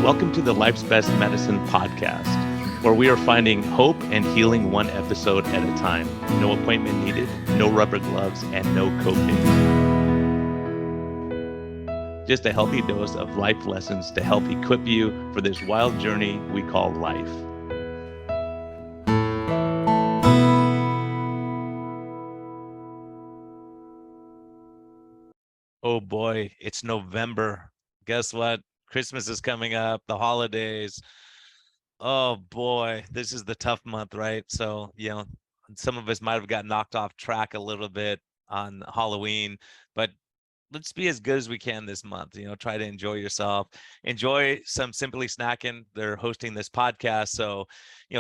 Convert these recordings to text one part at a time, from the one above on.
Welcome to the Life's Best Medicine podcast, where we are finding hope and healing one episode at a time. No appointment needed, no rubber gloves, and no coping. Just a healthy dose of life lessons to help equip you for this wild journey we call life. Oh boy, it's November. Guess what? Christmas is coming up, the holidays. Oh boy, this is the tough month, right? So, some of us might have got knocked off track a little bit on Halloween, but let's be as good as we can this month. Try to enjoy yourself. Enjoy some Simply Snacking. They're hosting this podcast. So,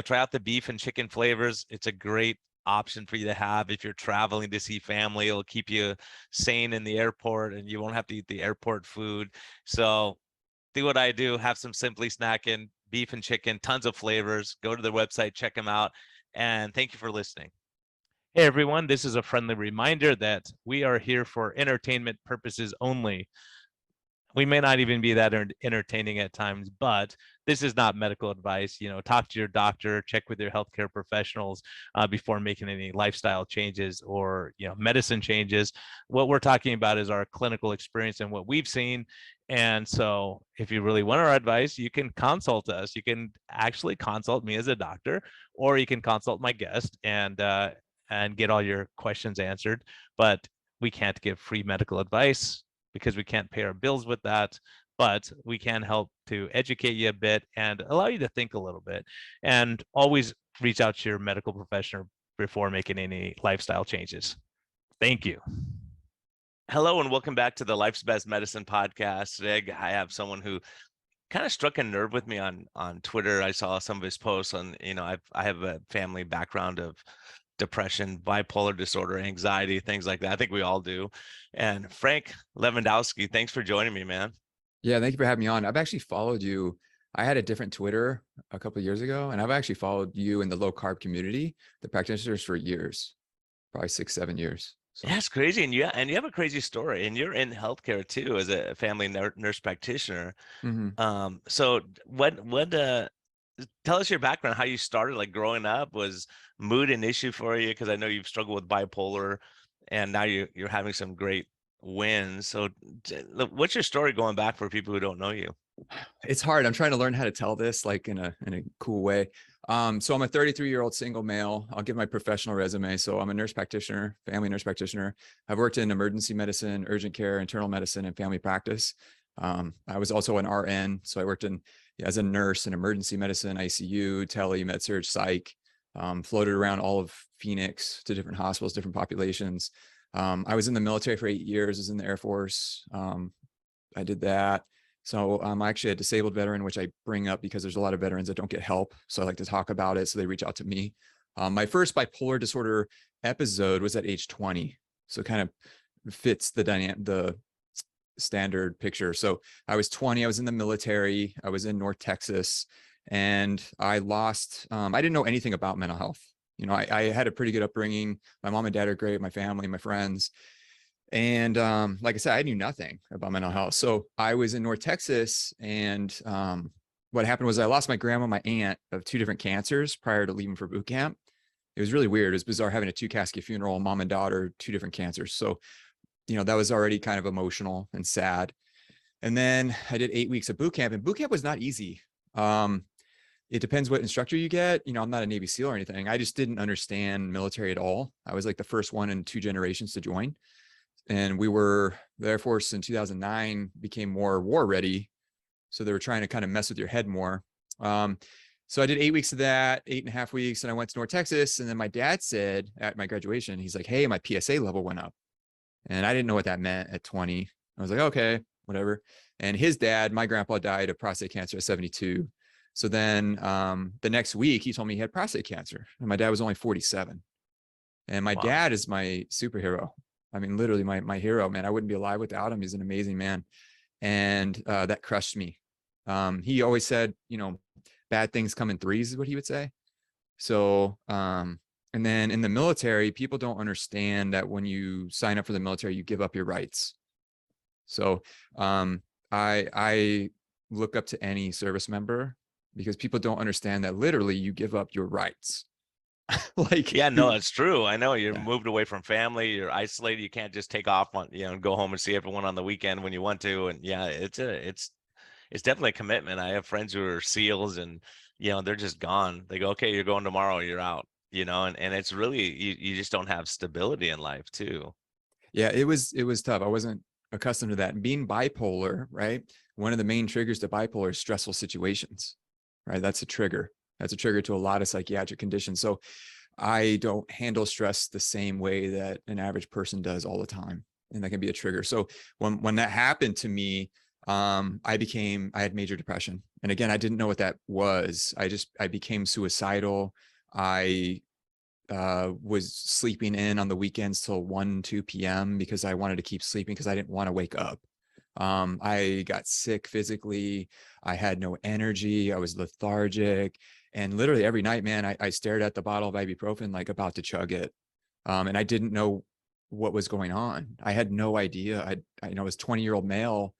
try out the beef and chicken flavors. It's a great option for you to have if you're traveling to see family. It'll keep you sane in the airport and you won't have to eat the airport food. So do what I do, have some Simply Snacking, beef and chicken, tons of flavors. Go to their website, check them out. And thank you for listening. Hey everyone, this is a friendly reminder that we are here for entertainment purposes only. We may not even be that entertaining at times, but this is not medical advice. Talk to your doctor, check with your healthcare professionals before making any lifestyle changes or medicine changes. What we're talking about is our clinical experience and what we've seen. And so if you really want our advice, you can consult us. You can actually consult me as a doctor, or you can consult my guest and get all your questions answered. But we can't give free medical advice because we can't pay our bills with that, but we can help to educate you a bit and allow you to think a little bit. And always reach out to your medical professional before making any lifestyle changes. Thank you. Hello and welcome back to the Life's Best Medicine podcast. Today I have someone who kind of struck a nerve with me on Twitter. I saw some of his posts on, I have a family background of depression, bipolar disorder, anxiety, things like that. I think we all do. And Frank Levandowski, thanks for joining me, man. Yeah, thank you for having me on. I've actually followed you. I had a different Twitter a couple of years ago, and I've actually followed you in the low carb community, the practitioners, for years, probably 6-7 years. So. That's crazy. And you have a crazy story, and you're in healthcare too as a family nurse practitioner. Mm-hmm. So tell us your background, how you started, like growing up. Was mood an issue for you? Because I know you've struggled with bipolar and now you're having some great wins. So what's your story going back for people who don't know you? It's hard. I'm trying to learn how to tell this like in a cool way. So I'm a 33-year-old single male. I'll give my professional resume. So I'm a nurse practitioner, family nurse practitioner. I've worked in emergency medicine, urgent care, internal medicine, and family practice. I was also an RN. So I worked as a nurse in emergency medicine, ICU, tele, med surg, psych, floated around all of Phoenix to different hospitals, different populations. I was in the military for 8 years, was in the Air Force. I did that. So I'm actually a disabled veteran, which I bring up because there's a lot of veterans that don't get help. So I like to talk about it. So they reach out to me. My first bipolar disorder episode was at age 20. So it kind of fits the standard picture. So I was 20, I was in the military, I was in North Texas, and I lost, I didn't know anything about mental health. I had a pretty good upbringing. My mom and dad are great, my family, my friends. And like I said, I knew nothing about mental health. So I was in North Texas, and what happened was I lost my grandma, my aunt, of 2 different cancers prior to leaving for boot camp. It was really weird. It was bizarre having a 2-casket funeral, mom and daughter, 2 different cancers. So that was already kind of emotional and sad. And then I did 8 weeks of boot camp, and boot camp was not easy. It depends what instructor you get. I'm not a Navy SEAL or anything. I just didn't understand military at all. I was like the first one in 2 generations to join. And the Air Force in 2009 became more war ready. So they were trying to kind of mess with your head more. So I did 8 weeks of that, 8.5 weeks. And I went to North Texas. And then my dad said at my graduation, he's like, hey, my PSA level went up. And I didn't know what that meant at 20. I was like, okay, whatever. And his dad, my grandpa, died of prostate cancer at 72. So then the next week he told me he had prostate cancer, and my dad was only 47. And my dad is my superhero. I mean, literally my hero, man. I wouldn't be alive without him. He's an amazing man. And that crushed me. He always said, bad things come in threes is what he would say. So, and then in the military, people don't understand that when you sign up for the military, you give up your rights. So I look up to any service member because people don't understand that literally you give up your rights. Like Yeah, no, you, it's true. I know you're yeah. moved away from family, you're isolated. You can't just take off on, and go home and see everyone on the weekend when you want to. And yeah, it's definitely a commitment. I have friends who are SEALs and they're just gone. They go, okay, you're going tomorrow, you're out, and it's really you just don't have stability in life too. Yeah, it was tough. I wasn't accustomed to that. And being bipolar, right? One of the main triggers to bipolar is stressful situations, right? That's a trigger. That's a trigger to a lot of psychiatric conditions. So I don't handle stress the same way that an average person does all the time. And that can be a trigger. So when that happened to me, I had major depression. And again, I didn't know what that was. I became suicidal. I was sleeping in on the weekends till 1, 2 p.m. because I wanted to keep sleeping because I didn't want to wake up. I got sick physically. I had no energy. I was lethargic. And literally every night, man, I stared at the bottle of ibuprofen, like about to chug it. And I didn't know what was going on. I had no idea. I was 20-year-old male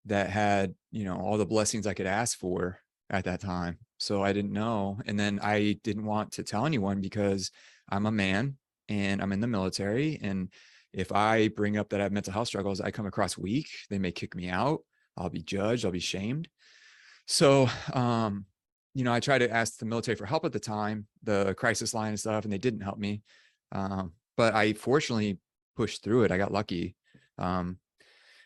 that had, all the blessings I could ask for at that time. So I didn't know. And then I didn't want to tell anyone because I'm a man and I'm in the military. And if I bring up that I have mental health struggles, I come across weak, they may kick me out. I'll be judged. I'll be shamed. So, I tried to ask the military for help at the time, the crisis line and stuff, and they didn't help me. But I fortunately pushed through it. I got lucky. That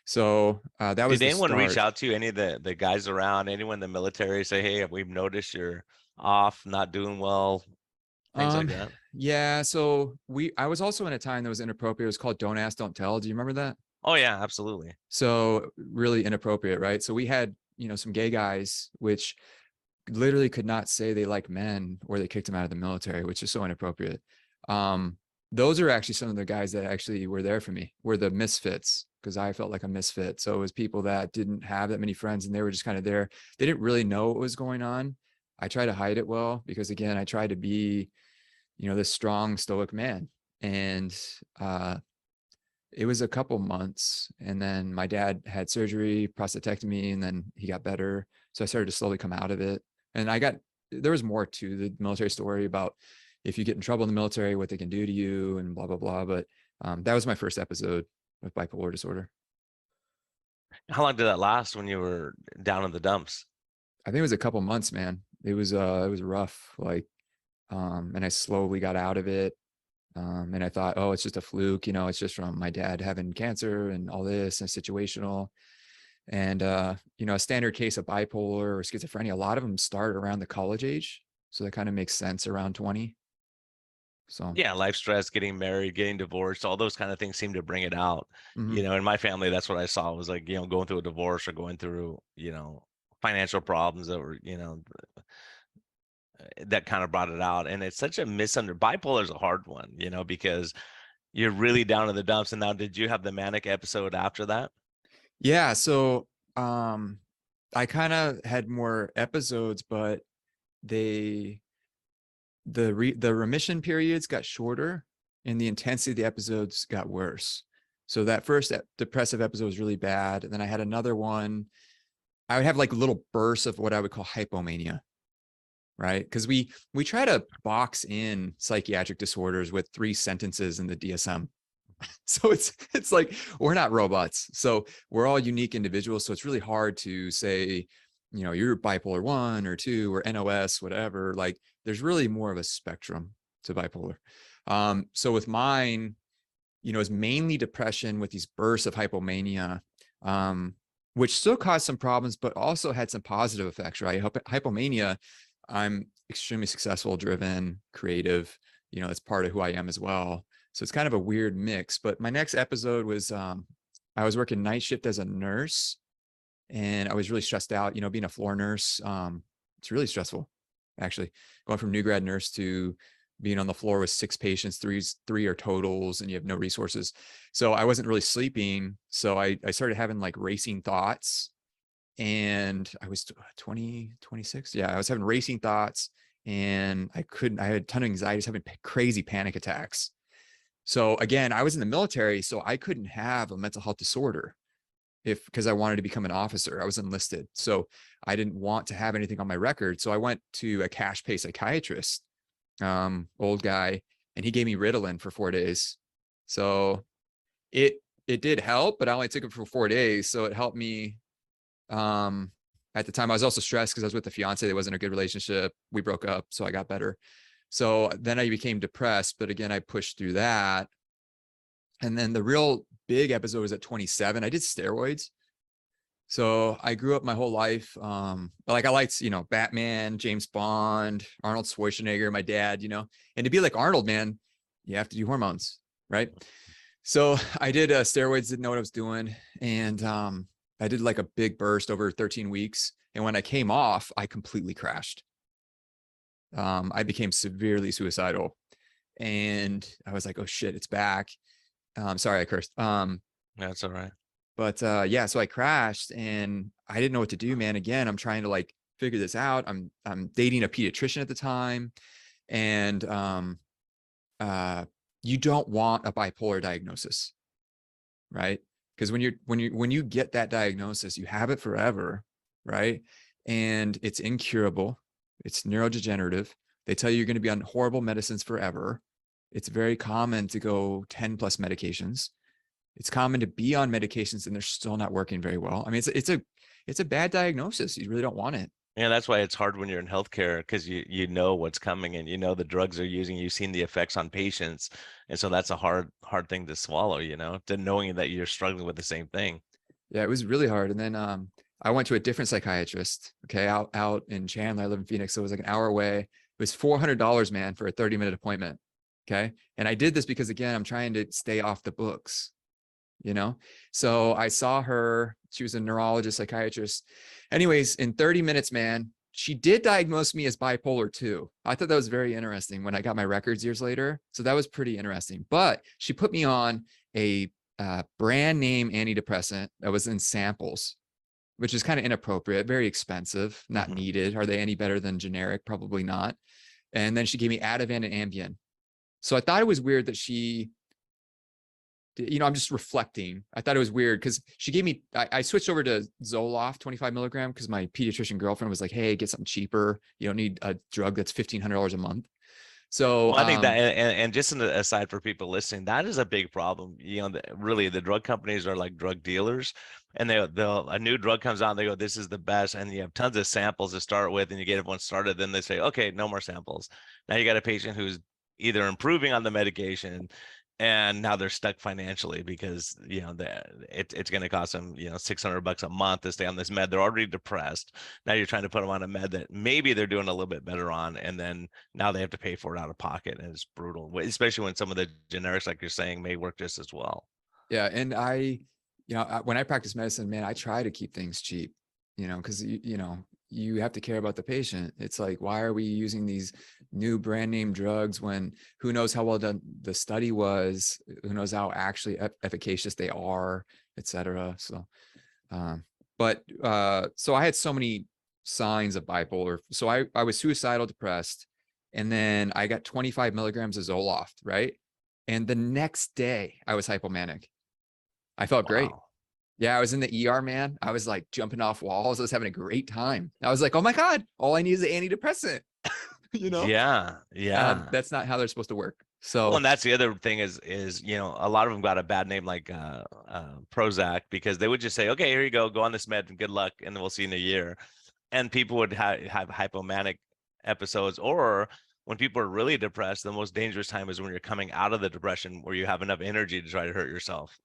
was Did the anyone reach start. out to you, any of the guys around, anyone in the military, say, hey, we've noticed you're off, not doing well, things like Um, that? yeah, so I was also in a time that was inappropriate. It was called Don't Ask, Don't Tell. Do you remember that? Oh yeah, absolutely. So really inappropriate, right? So we had, some gay guys, which literally could not say they like men or they kicked them out of the military, which is so inappropriate. Um, those are actually some of the guys that actually were there for me, were the misfits, because I felt like a misfit. So it was people that didn't have that many friends and they were just kind of there. They didn't really know what was going on. I try to hide it well because again, I try to be, this strong stoic man. And it was a couple months and then my dad had surgery, prostatectomy, and then he got better. So I started to slowly come out of it. And there was more to the military story about if you get in trouble in the military, what they can do to you and blah, blah, blah. But that was my first episode of bipolar disorder. How long did that last when you were down in the dumps? I think it was a couple months, man. It was rough. Like, and I slowly got out of it. And I thought, oh, it's just a fluke, it's just from my dad having cancer and all this and situational. And, a standard case of bipolar or schizophrenia, a lot of them start around the college age. So that kind of makes sense around 20. So, Yeah, life stress, getting married, getting divorced, all those kind of things seem to bring it out. mhm. In my family, that's what I saw was like, going through a divorce or going through, financial problems that were, that kind of brought it out. And it's such a bipolar is a hard one, because you're really down in the dumps. And now, did you have the manic episode after that? Yeah. So, I kind of had more episodes, but they, the remission periods got shorter and the intensity of the episodes got worse. So that first depressive episode was really bad. And then I had another one. I would have like little bursts of what I would call hypomania, right? Because we try to box in psychiatric disorders with 3 sentences in the DSM. So it's like we're not robots. So we're all unique individuals. So it's really hard to say, you're bipolar 1 or 2 or NOS, whatever. Like there's really more of a spectrum to bipolar. So with mine, it's mainly depression with these bursts of hypomania, which still caused some problems, but also had some positive effects, right? Hypomania, I'm extremely successful, driven, creative. It's part of who I am as well. So it's kind of a weird mix. But my next episode was I was working night shift as a nurse and I was really stressed out, being a floor nurse. It's really stressful, actually, going from new grad nurse to being on the floor with 6 patients, three are totals, and you have no resources. So I wasn't really sleeping. So I started having like racing thoughts and I was 20, 26. Yeah, I was having racing thoughts and I had a ton of anxiety, I was having crazy panic attacks. So again, I was in the military, so I couldn't have a mental health disorder. because I wanted to become an officer. I was enlisted. So I didn't want to have anything on my record. So I went to a cash pay psychiatrist, old guy, and he gave me Ritalin for 4 days. So it did help, but I only took it for 4 days. So it helped me. At the time I was also stressed because I was with a fiance. There wasn't a good relationship. We broke up, so I got better. So then I became depressed, but again, I pushed through that. And then the real big episode was at 27. I did steroids. So I grew up my whole life. Like I liked, Batman, James Bond, Arnold Schwarzenegger, my dad, and to be like Arnold, man, you have to do hormones, right? So I did steroids, didn't know what I was doing. And I did like a big burst over 13 weeks. And when I came off, I completely crashed. I became severely suicidal. And I was like, oh shit, it's back. Sorry, I cursed. That's all right. But yeah, so I crashed and I didn't know what to do, man. Again, I'm trying to like figure this out. I'm dating a pediatrician at the time. And you don't want a bipolar diagnosis, right? Because when you get that diagnosis, you have it forever, right? And it's incurable. It's neurodegenerative. They tell you you're going to be on horrible medicines forever. It's very common to go 10 plus medications. It's common to be on medications and they're still not working very well. I mean, it's a bad diagnosis. You really don't want it. Yeah, that's why it's hard when you're in healthcare because you know what's coming and you know the drugs they're using. You've seen the effects on patients, and so that's a hard thing to swallow. To knowing that you're struggling with the same thing. Yeah, it was really hard. And then I went to a different psychiatrist. Okay, out in Chandler. I live in Phoenix, so it was like an hour away. It was $400, man, for a 30-minute appointment. Okay, and I did this because again, I'm trying to stay off the books. So I saw her. She was a neurologist, psychiatrist. Anyways, in 30 minutes, man, she did diagnose me as bipolar 2. I thought that was very interesting when I got my records years later. So that was pretty interesting. But she put me on a brand name antidepressant that was in samples, which is kind of inappropriate, very expensive, not needed. Are they any better than generic? Probably not. And then she gave me Ativan and Ambien. So I thought it was weird that I'm just reflecting. I thought it was weird because she gave me, I switched over to Zoloft 25 milligram because my pediatrician girlfriend was like, hey, get something cheaper. You don't need a drug that's $1,500 a month. So well, I think that, and just an aside for people listening, that is a big problem. Really, the drug companies are like drug dealers, and they'll a new drug comes out, and they go, "This is the best," and you have tons of samples to start with, and you get everyone started. Then they say, "Okay, no more samples." Now you got a patient who's either improving on the medication, and now they're stuck financially because it's going to cost them $600 a month to stay on this med. They're already depressed. Now you're trying to put them on a med that maybe they're doing a little bit better on, and then now they have to pay for it out of pocket, and it's brutal, especially when some of the generics, like you're saying, may work just as well. Yeah, and when I practice medicine, man, I try to keep things cheap, because you have to care about the patient. It's like, why are we using these new brand name drugs when who knows how well done the study was, who knows how actually efficacious they are, et cetera. So, so I had so many signs of bipolar. So I was suicidal, depressed, and then I got 25 milligrams of Zoloft, right? And the next day I was hypomanic. I felt great. Yeah, I was in the ER, man. I was like jumping off walls. I was having a great time. I was like, oh my God, all I need is an antidepressant. Yeah. That's not how they're supposed to work. So, well, and that's the other thing is a lot of them got a bad name like Prozac because they would just say, okay, here you go on this med and good luck, and then we'll see you in a year. And people would have hypomanic episodes, or when people are really depressed, the most dangerous time is when you're coming out of the depression where you have enough energy to try to hurt yourself,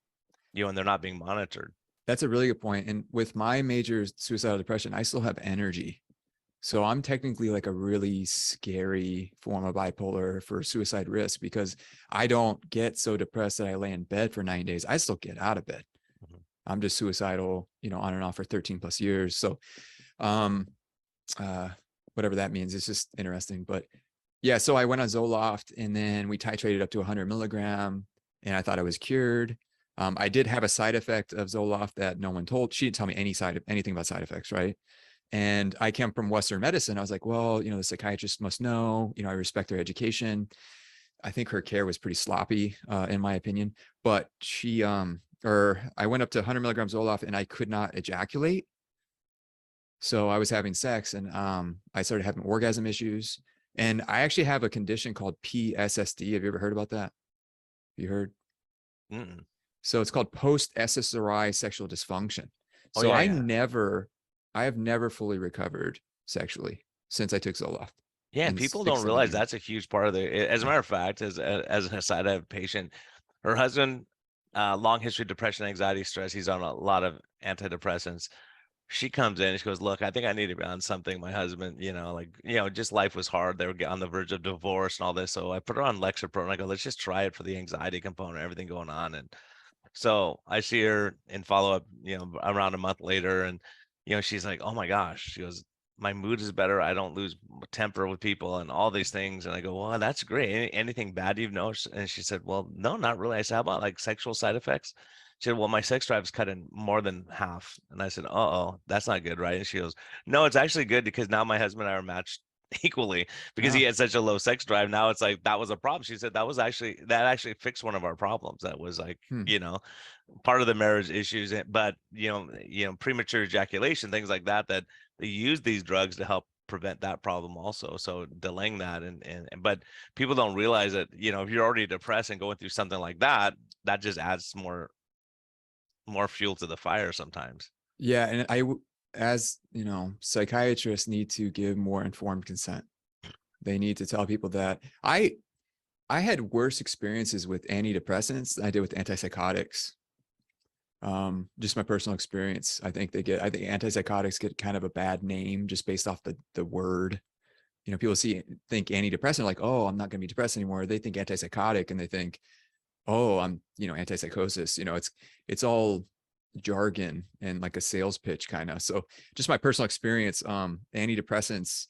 and they're not being monitored. That's a really good point. And with my major suicidal depression, I still have energy. So I'm technically like a really scary form of bipolar for suicide risk because I don't get so depressed that I lay in bed for 9 days. I still get out of bed. I'm just suicidal, on and off for 13 plus years. So, whatever that means, it's just interesting. But yeah, so I went on Zoloft and then we titrated up to 100 milligram and I thought I was cured. I did have a side effect of Zoloft that no one told. She didn't tell me anything about side effects, right? And I came from Western medicine. I was like, well, the psychiatrist must know. I respect their education. I think her care was pretty sloppy, in my opinion. But she, or or I went up to 100 milligrams Zoloft and I could not ejaculate. So I was having sex and I started having orgasm issues. And I actually have a condition called PSSD. Have you ever heard about that? You heard? Mm-mm. So it's called post SSRI sexual dysfunction. Oh So yeah, yeah. I have never fully recovered sexually since I took Zoloft Yeah, in the people six, don't seven realize years. that's a huge part of as a matter of fact, as an aside, I have a patient, her husband, long history of depression, anxiety, stress. He's on a lot of antidepressants. She comes in and she goes, look, I think I need to be on something. My husband, just life was hard. They were on the verge of divorce and all this. So I put her on Lexapro and I go, let's just try it for the anxiety component, everything going on. And so I see her in follow up, around a month later, and she's like, "Oh my gosh," she goes, "My mood is better. I don't lose temper with people, and all these things." And I go, "Well, that's great. Anything bad you've noticed?" And she said, "Well, no, not really." I said, "How about like sexual side effects?" She said, "Well, my sex drive is cut in more than half." And I said, "Uh-oh, that's not good, right?" And she goes, "No, it's actually good because now my husband and I are matched." Equally, because he Oh, had such a low sex drive. Now it's like that was a problem. She said that actually fixed one of our problems. That was like, hmm. part of the marriage issues, but premature ejaculation, things like that, that they use these drugs to help prevent that problem also. So delaying that, but people don't realize that, if you're already depressed and going through something like that, that just adds more fuel to the fire sometimes. Yeah. And as you know, psychiatrists need to give more informed consent. They need to tell people that I had worse experiences with antidepressants than I did with antipsychotics. Just my personal experience. I think antipsychotics get kind of a bad name just based off the word. People think antidepressant like, oh, I'm not going to be depressed anymore. They think antipsychotic and they think, oh, I'm, antipsychosis. It's all jargon and like a sales pitch kind of. So just my personal experience, antidepressants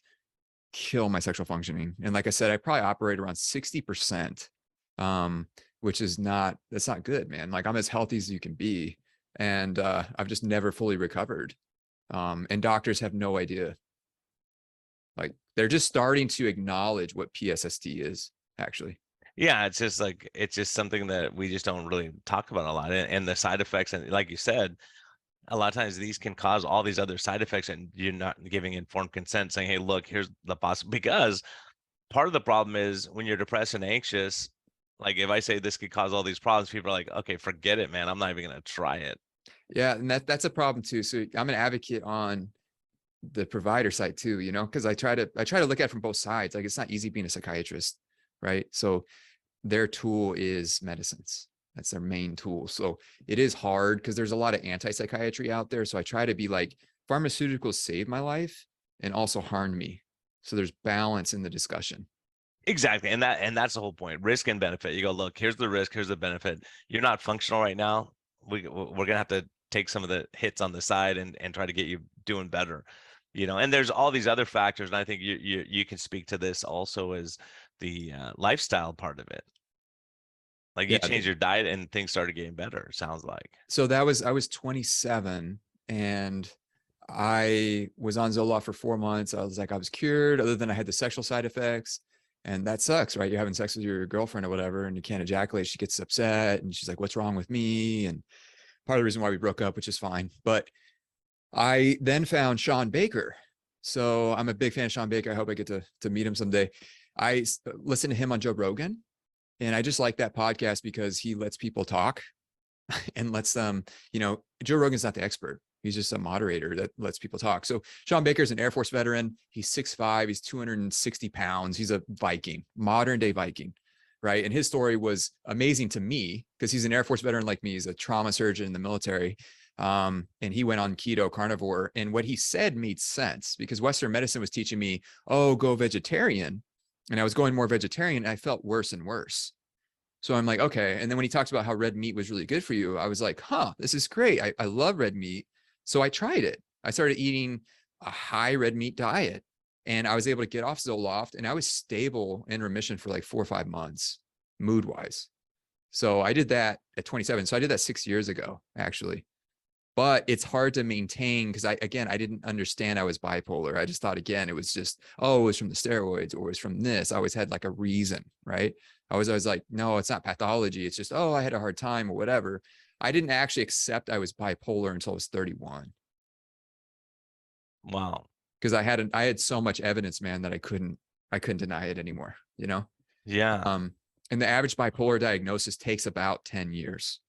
kill my sexual functioning. And like I said, I probably operate around 60%, which is that's not good, man. Like I'm as healthy as you can be. And I've just never fully recovered. And doctors have no idea. Like they're just starting to acknowledge what PSSD is actually. Yeah, it's just something that we just don't really talk about a lot, and the side effects, and like you said, a lot of times these can cause all these other side effects, and you're not giving informed consent, saying, hey, look, here's the possible, because part of the problem is when you're depressed and anxious, like if I say this could cause all these problems, people are like, okay, forget it, man, I'm not even going to try it. Yeah. And that's a problem too. So I'm an advocate on the provider side too, because I try to look at it from both sides. Like it's not easy being a psychiatrist, right? So their tool is medicines. That's their main tool. So it is hard because there's a lot of anti-psychiatry out there. So I try to be like, pharmaceuticals saved my life and also harmed me. So there's balance in the discussion. Exactly. And that's the whole point. Risk and benefit. You go, look, here's the risk, here's the benefit. You're not functional right now. We're gonna have to take some of the hits on the side and try to get you doing better. And there's all these other factors, and I think you can speak to this also as the lifestyle part of it. Like you Yeah. change your diet and things started getting better, sounds like. So I was 27 and I was on Zoloft for 4 months. I was like, I was cured other than I had the sexual side effects. And that sucks, right? You're having sex with your girlfriend or whatever, and you can't ejaculate. She gets upset and she's like, what's wrong with me? And part of the reason why we broke up, which is fine. But I then found Sean Baker. So I'm a big fan of Sean Baker. I hope I get to meet him someday. I listen to him on Joe Rogan, and I just like that podcast because he lets people talk and lets them, Joe Rogan's not the expert. He's just a moderator that lets people talk. So Sean Baker's an Air Force veteran. He's 6'5", he's 260 pounds. He's a Viking, modern day Viking, right? And his story was amazing to me because he's an Air Force veteran like me. He's a trauma surgeon in the military. And he went on keto carnivore. And what he said made sense because Western medicine was teaching me, oh, go vegetarian. And I was going more vegetarian and I felt worse and worse. So I'm like, okay. And then when he talks about how red meat was really good for you, I was like, huh, this is great. I love red meat. So I tried it. I started eating a high red meat diet and I was able to get off Zoloft and I was stable in remission for like 4 or 5 months, mood wise. So I did that at 27. So I did that 6 years ago, actually. But it's hard to maintain because I didn't understand I was bipolar. I just thought, again, it was just, oh, it was from the steroids or it was from this. I always had like a reason, right? I was always like, no, it's not pathology. It's just, oh, I had a hard time or whatever. I didn't actually accept I was bipolar until I was 31. Wow. Because I had so much evidence, man, that I couldn't deny it anymore, you know? Yeah. And the average bipolar diagnosis takes about 10 years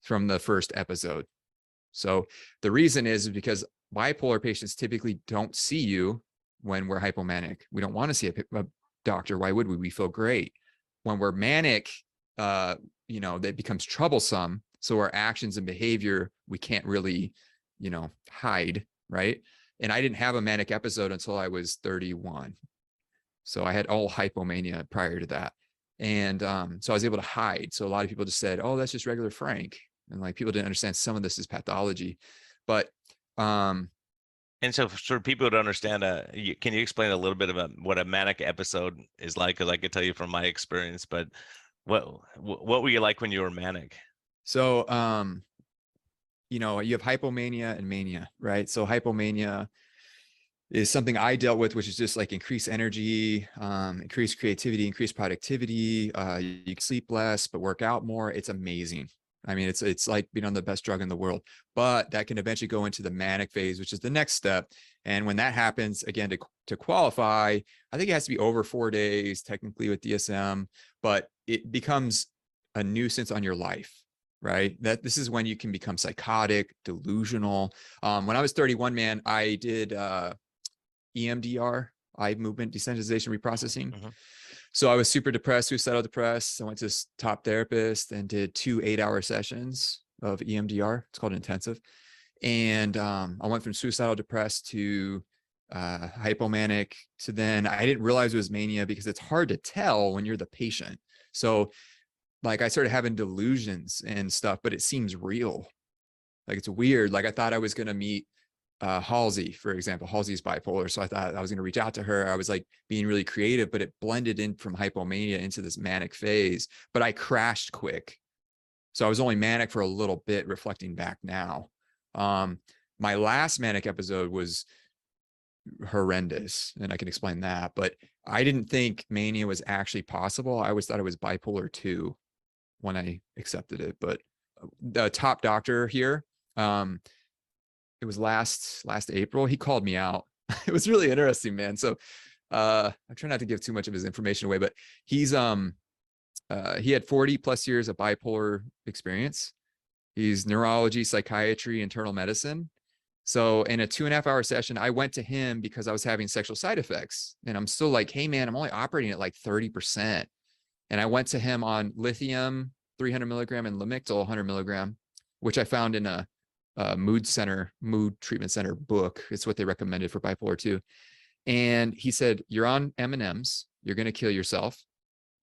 from the first episode. So the reason is because bipolar patients typically don't see you when we're hypomanic. We don't want to see a doctor. Why would we? We feel great. When we're manic, that becomes troublesome. So our actions and behavior, we can't really, hide, right? And I didn't have a manic episode until I was 31. So I had all hypomania prior to that. And so I was able to hide. So a lot of people just said, oh, that's just regular Frank. And like people didn't understand some of this is pathology. But and so for people to understand, can you explain a little bit about what a manic episode is like? Because I could tell you from my experience, but what were you like when you were manic? So you have hypomania and mania, right? So hypomania is something I dealt with, which is just like increased energy, increased creativity, increased productivity. You can sleep less, but work out more. It's amazing. I mean, it's like being on the best drug in the world, but that can eventually go into the manic phase, which is the next step. And when that happens, again, to qualify, I think it has to be over 4 days, technically with DSM, but it becomes a nuisance on your life, right? That this is when you can become psychotic, delusional. When I was 31, man, I did EMDR, eye movement desensitization reprocessing. Mm-hmm. So I was super depressed, suicidal depressed. I went to this top therapist and did 2 8-hour sessions of EMDR. It's called intensive. And I went from suicidal depressed to hypomanic. So then I didn't realize it was mania because it's hard to tell when you're the patient. So like I started having delusions and stuff, but it seems real. Like it's weird. Like I thought I was going to meet Halsey, for example. Halsey's bipolar. So I thought I was going to reach out to her. I was like being really creative, but it blended in from hypomania into this manic phase, but I crashed quick. So I was only manic for a little bit, reflecting back now. My last manic episode was horrendous, and I can explain that, but I didn't think mania was actually possible. I always thought it was bipolar 2 when I accepted it. But the top doctor here, it was last April, he called me out. It was really interesting, man. So I try not to give too much of his information away, but he's he had 40 plus years of bipolar experience. He's neurology, psychiatry, internal medicine. So in a 2.5-hour session, I went to him because I was having sexual side effects. And I'm still like, hey man, I'm only operating at like 30%. And I went to him on lithium, 300 milligram, and Lamictal, 100 milligram, which I found in a mood treatment center book. It's what they recommended for bipolar 2. And he said, you're on M&Ms. You're going to kill yourself.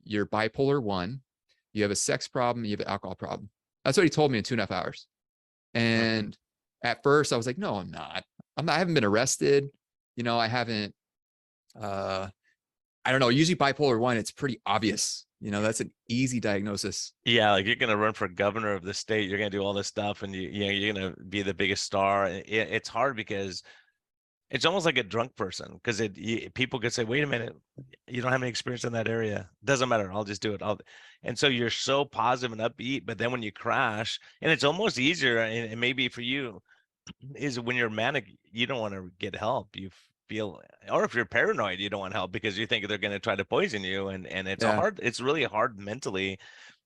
You're bipolar 1. You have a sex problem. You have an alcohol problem. That's what he told me in 2.5 hours. And at first I was like, no, I'm not. I haven't been arrested. I haven't, I don't know. Usually bipolar 1, it's pretty obvious. That's an easy diagnosis. Yeah, like you're gonna run for governor of the state. You're gonna do all this stuff, and you're gonna be the biggest star. It's hard because it's almost like a drunk person, because people could say, "Wait a minute, you don't have any experience in that area. Doesn't matter. I'll just do it." And so you're so positive and upbeat, but then when you crash, and it's almost easier, and maybe for you, is when you're manic, you don't want to get help. You feel, or if you're paranoid, you don't want help because you think they're going to try to poison you, and it's really hard mentally.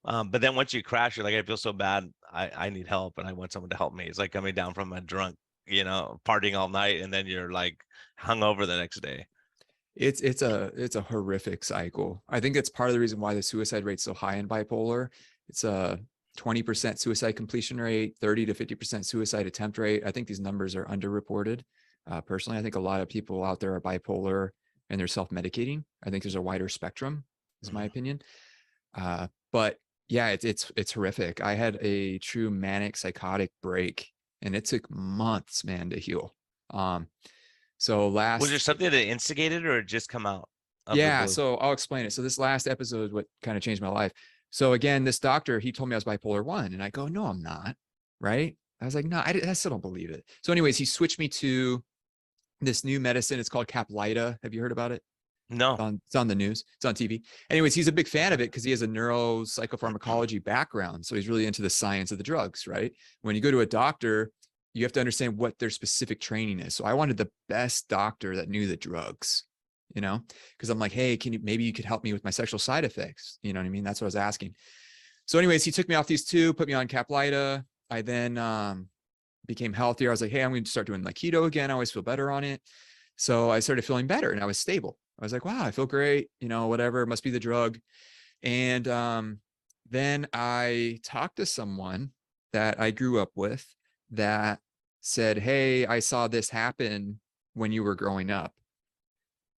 But then once you crash, you're like, I feel so bad, I need help, and I want someone to help me. It's like coming down from a drunk, partying all night, and then you're like hungover the next day. It's a horrific cycle. I think it's part of the reason why the suicide rate's so high in bipolar. It's a 20% suicide completion rate, 30 to 50% suicide attempt rate. I think these numbers are underreported. Personally, I think a lot of people out there are bipolar and they're self-medicating. I think there's a wider spectrum, is my opinion. But yeah, it's horrific. I had a true manic psychotic break, and it took months, man, to heal. So Was there something that instigated, or it just come out of the blue? So I'll explain it. So this last episode is what kind of changed my life. So again, this doctor, he told me I was bipolar 1, and I go, no, I'm not. Right. I was like, no, I still don't believe it. So anyways, he switched me to this new medicine. It's called Caplyta. Have you heard about it? No. It's on the news. It's on TV. Anyways, he's a big fan of it because he has a neuropsychopharmacology background. So he's really into the science of the drugs, right? When you go to a doctor, you have to understand what their specific training is. So I wanted the best doctor that knew the drugs, because I'm like, hey, maybe you could help me with my sexual side effects. You know what I mean? That's what I was asking. So anyways, he took me off these two, put me on Caplyta. I then became healthier. I was like, hey, I'm going to start doing like keto again. I always feel better on it. So I started feeling better and I was stable. I was like, wow, I feel great. Whatever, it must be the drug. And then I talked to someone that I grew up with that said, hey, I saw this happen when you were growing up.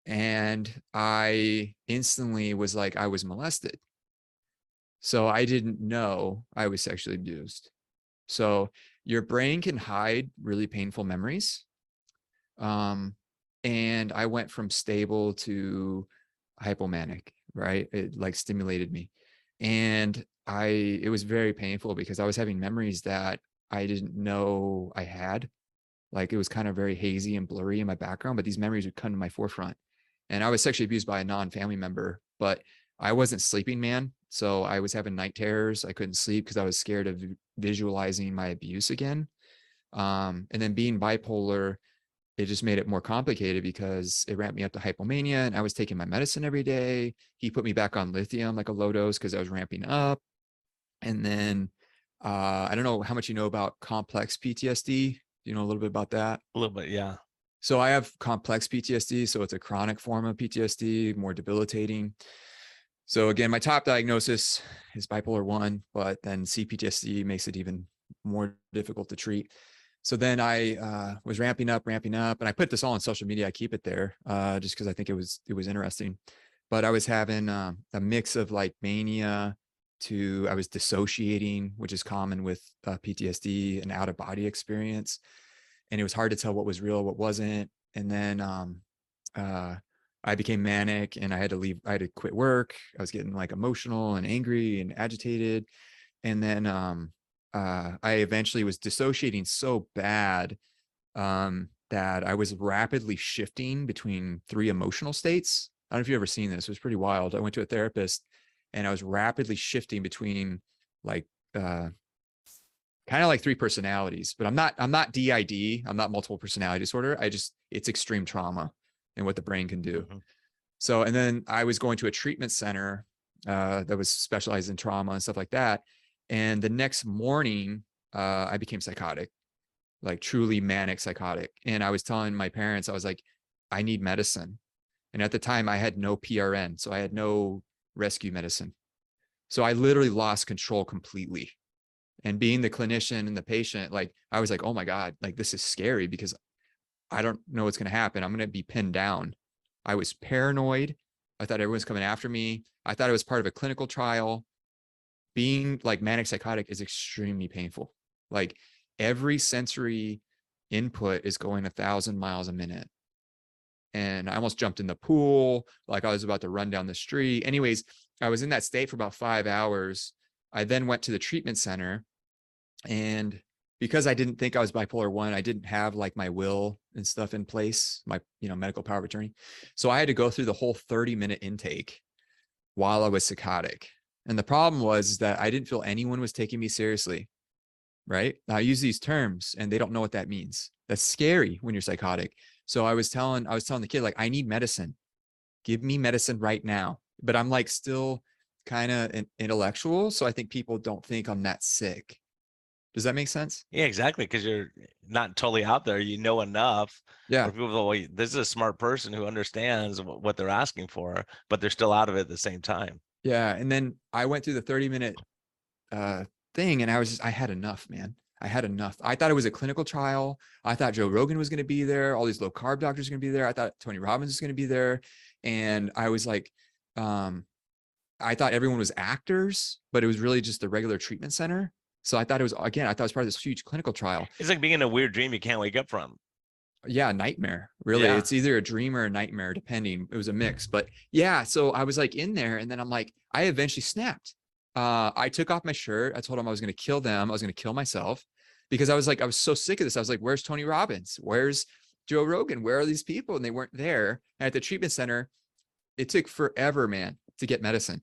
And I instantly was like, I was molested. So I didn't know I was sexually abused. So your brain can hide really painful memories. And I went from stable to hypomanic, right? It like stimulated me. And it was very painful because I was having memories that I didn't know I had. Like it was kind of very hazy and blurry in my background, but these memories would come to my forefront. And I was sexually abused by a non-family member, but I wasn't sleeping, man. So I was having night terrors. I couldn't sleep because I was scared of visualizing my abuse again. And then being bipolar, it just made it more complicated because it ramped me up to hypomania and I was taking my medicine every day. He put me back on lithium, like a low dose, because I was ramping up. And then I don't know how much you know about complex PTSD. Do you know a little bit about that? A little bit, yeah. So I have complex PTSD. So it's a chronic form of PTSD, more debilitating. So again, my top diagnosis is bipolar 1, but then CPTSD makes it even more difficult to treat. So then I was ramping up, and I put this all on social media. I keep it there just because I think it was interesting. But I was having a mix of like mania to I was dissociating, which is common with PTSD, an out of body experience, and it was hard to tell what was real, what wasn't. And then I became manic, and I had to leave. I had to quit work. I was getting like emotional and angry and agitated, and then I eventually was dissociating so bad that I was rapidly shifting between 3 emotional states. I don't know if you've ever seen this. It was pretty wild. I went to a therapist and I was rapidly shifting between like kind of like 3 personalities, but I'm not DID. I'm not multiple personality disorder. It's extreme trauma and what the brain can do. Mm-hmm. So, and then I was going to a treatment center that was specialized in trauma and stuff like that. And the next morning, I became psychotic, like truly manic psychotic. And I was telling my parents, I was like, I need medicine. And at the time I had no PRN. So I had no rescue medicine. So I literally lost control completely. And being the clinician and the patient, like, I was like, oh my God, like this is scary because I don't know what's going to happen. I'm going to be pinned down. I was paranoid. I thought everyone's coming after me. I thought it was part of a clinical trial. Being like manic psychotic is extremely painful. Like every sensory input is going 1,000 miles a minute. And I almost jumped in the pool. Like I was about to run down the street. Anyways, I was in that state for about 5 hours. I then went to the treatment center, and because I didn't think I was bipolar 1, I didn't have like my will and stuff in place, my, medical power of attorney. So I had to go through the whole 30-minute intake while I was psychotic. And the problem was that I didn't feel anyone was taking me seriously, right? I use these terms and they don't know what that means. That's scary when you're psychotic. So I was telling the kid, like, I need medicine. Give me medicine right now. But I'm like still kind of an intellectual. So I think people don't think I'm that sick. Does that make sense? Yeah, exactly. Because you're not totally out there. You know enough. Yeah. Where people go, well, this is a smart person who understands what they're asking for, but they're still out of it at the same time. Yeah. And then I went through the 30-minute thing and I had enough, man. I had enough. I thought it was a clinical trial. I thought Joe Rogan was going to be there. All these low carb doctors are going to be there. I thought Tony Robbins was going to be there. And I was like, I thought everyone was actors, but it was really just the regular treatment center. So I thought it was part of this huge clinical trial. It's like being in a weird dream you can't wake up from. Yeah, nightmare. Really. Yeah. It's either a dream or a nightmare, depending. It was a mix. But yeah, so I was like in there, and then I'm like, I eventually snapped. I took off my shirt. I told him I was going to kill them. I was going to kill myself because I was so sick of this. I was like, where's Tony Robbins? Where's Joe Rogan? Where are these people? And they weren't there. And at the treatment center, it took forever, man, to get medicine.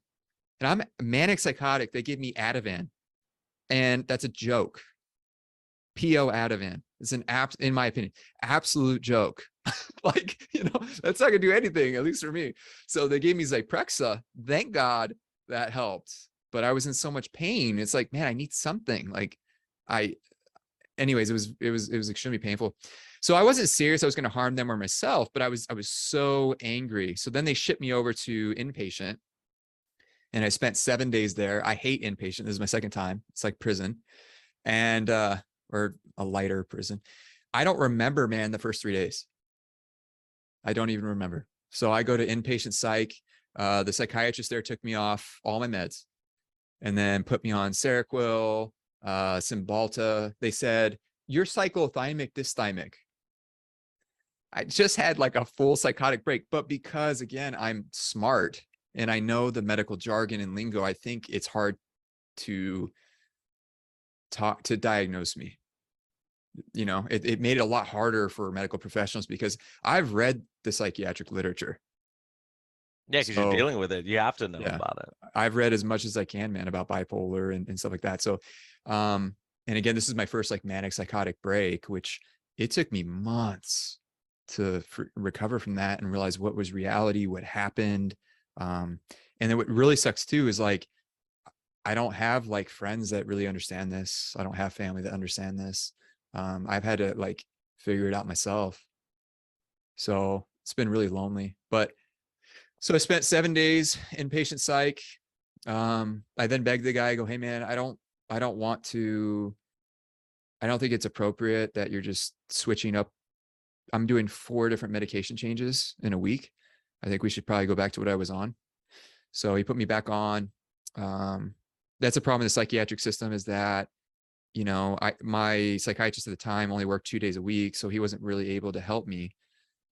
And I'm manic psychotic. They give me Ativan, and that's a joke. PO Ativan. It's an in my opinion, absolute joke. Like, that's not gonna do anything, at least for me. So they gave me Zyprexa. Thank God that helped. But I was in so much pain. It's like, man, I need something. Like, anyways, it was extremely painful. So I wasn't serious I was gonna harm them or myself, but I was so angry. So then they shipped me over to inpatient, and I spent 7 days there. I hate inpatient. This is my second time. It's like prison, and or a lighter prison. I don't remember, man, the first 3 days. I don't even remember. So I go to inpatient psych. The psychiatrist there took me off all my meds and then put me on Seroquel, Cymbalta. They said, you're cyclothymic dysthymic. I just had like a full psychotic break, but because again, I'm smart and I know the medical jargon and lingo, I think it's hard to diagnose me. It made it a lot harder for medical professionals because I've read the psychiatric literature. Yeah, because you're dealing with it. You have to know about it. I've read as much as I can, man, about bipolar and stuff like that. So, and again, this is my first like manic psychotic break, which it took me months to recover from that and realize what was reality, what happened. And then what really sucks too is like, I don't have like friends that really understand this. I don't have family that understand this. I've had to like figure it out myself. So it's been really lonely, but so I spent 7 days inpatient psych. I then begged the guy, I go, hey man, I don't think it's appropriate that you're just switching up. I'm doing 4 different medication changes in a week. I think we should probably go back to what I was on. So he put me back on. That's a problem in the psychiatric system is that, my psychiatrist at the time only worked 2 days a week. So he wasn't really able to help me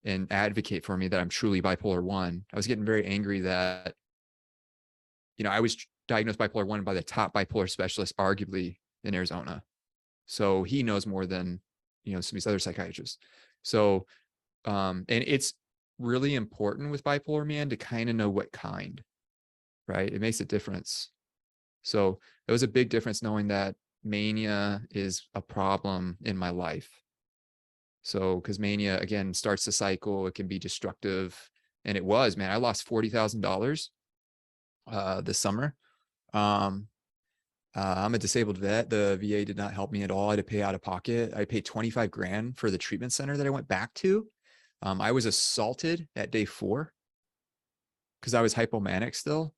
and advocate for me that I'm truly bipolar 1. I was getting very angry that, I was diagnosed bipolar 1 by the top bipolar specialist, arguably in Arizona. So he knows more than, some of these other psychiatrists. So, and it's really important with bipolar, man, to kind of know what kind, right? It makes a difference. So it was a big difference knowing that mania is a problem in my life. So, because mania, again, starts the cycle, it can be destructive. And it was, man, I lost $40,000 this summer. I'm a disabled vet. The VA did not help me at all. I had to pay out of pocket. I paid 25 grand for the treatment center that I went back to. I was assaulted at day 4 because I was hypomanic still.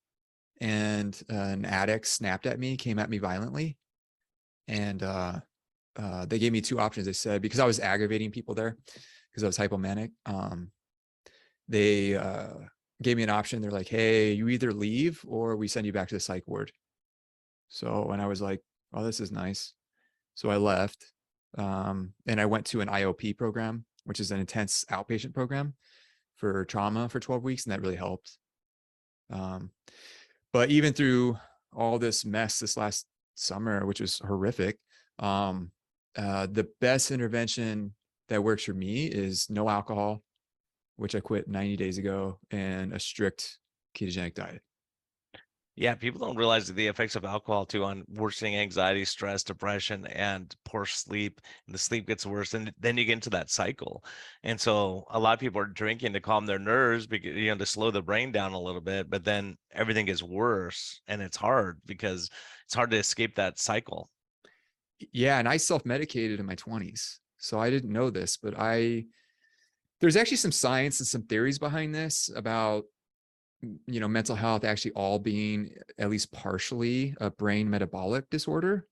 And an addict snapped at me, came at me violently. And they gave me 2 options. They said, because I was aggravating people there, because I was hypomanic, they gave me an option. They're like, hey, you either leave or we send you back to the psych ward. So, and I was like, oh, this is nice. So I left, and I went to an IOP program, which is an intense outpatient program for trauma for 12 weeks. And that really helped. But even through all this mess this last summer, which was horrific, the best intervention that works for me is no alcohol, which I quit 90 days ago, and a strict ketogenic diet. Yeah, people don't realize the effects of alcohol too on worsening anxiety, stress, depression, and poor sleep. And the sleep gets worse, and then you get into that cycle. And so a lot of people are drinking to calm their nerves, because to slow the brain down a little bit. But then everything gets worse, and it's hard because it's hard to escape that cycle. Yeah, and I self-medicated in my 20s, so I didn't know this, but there's actually some science and some theories behind this about mental health actually all being at least partially a brain metabolic disorder.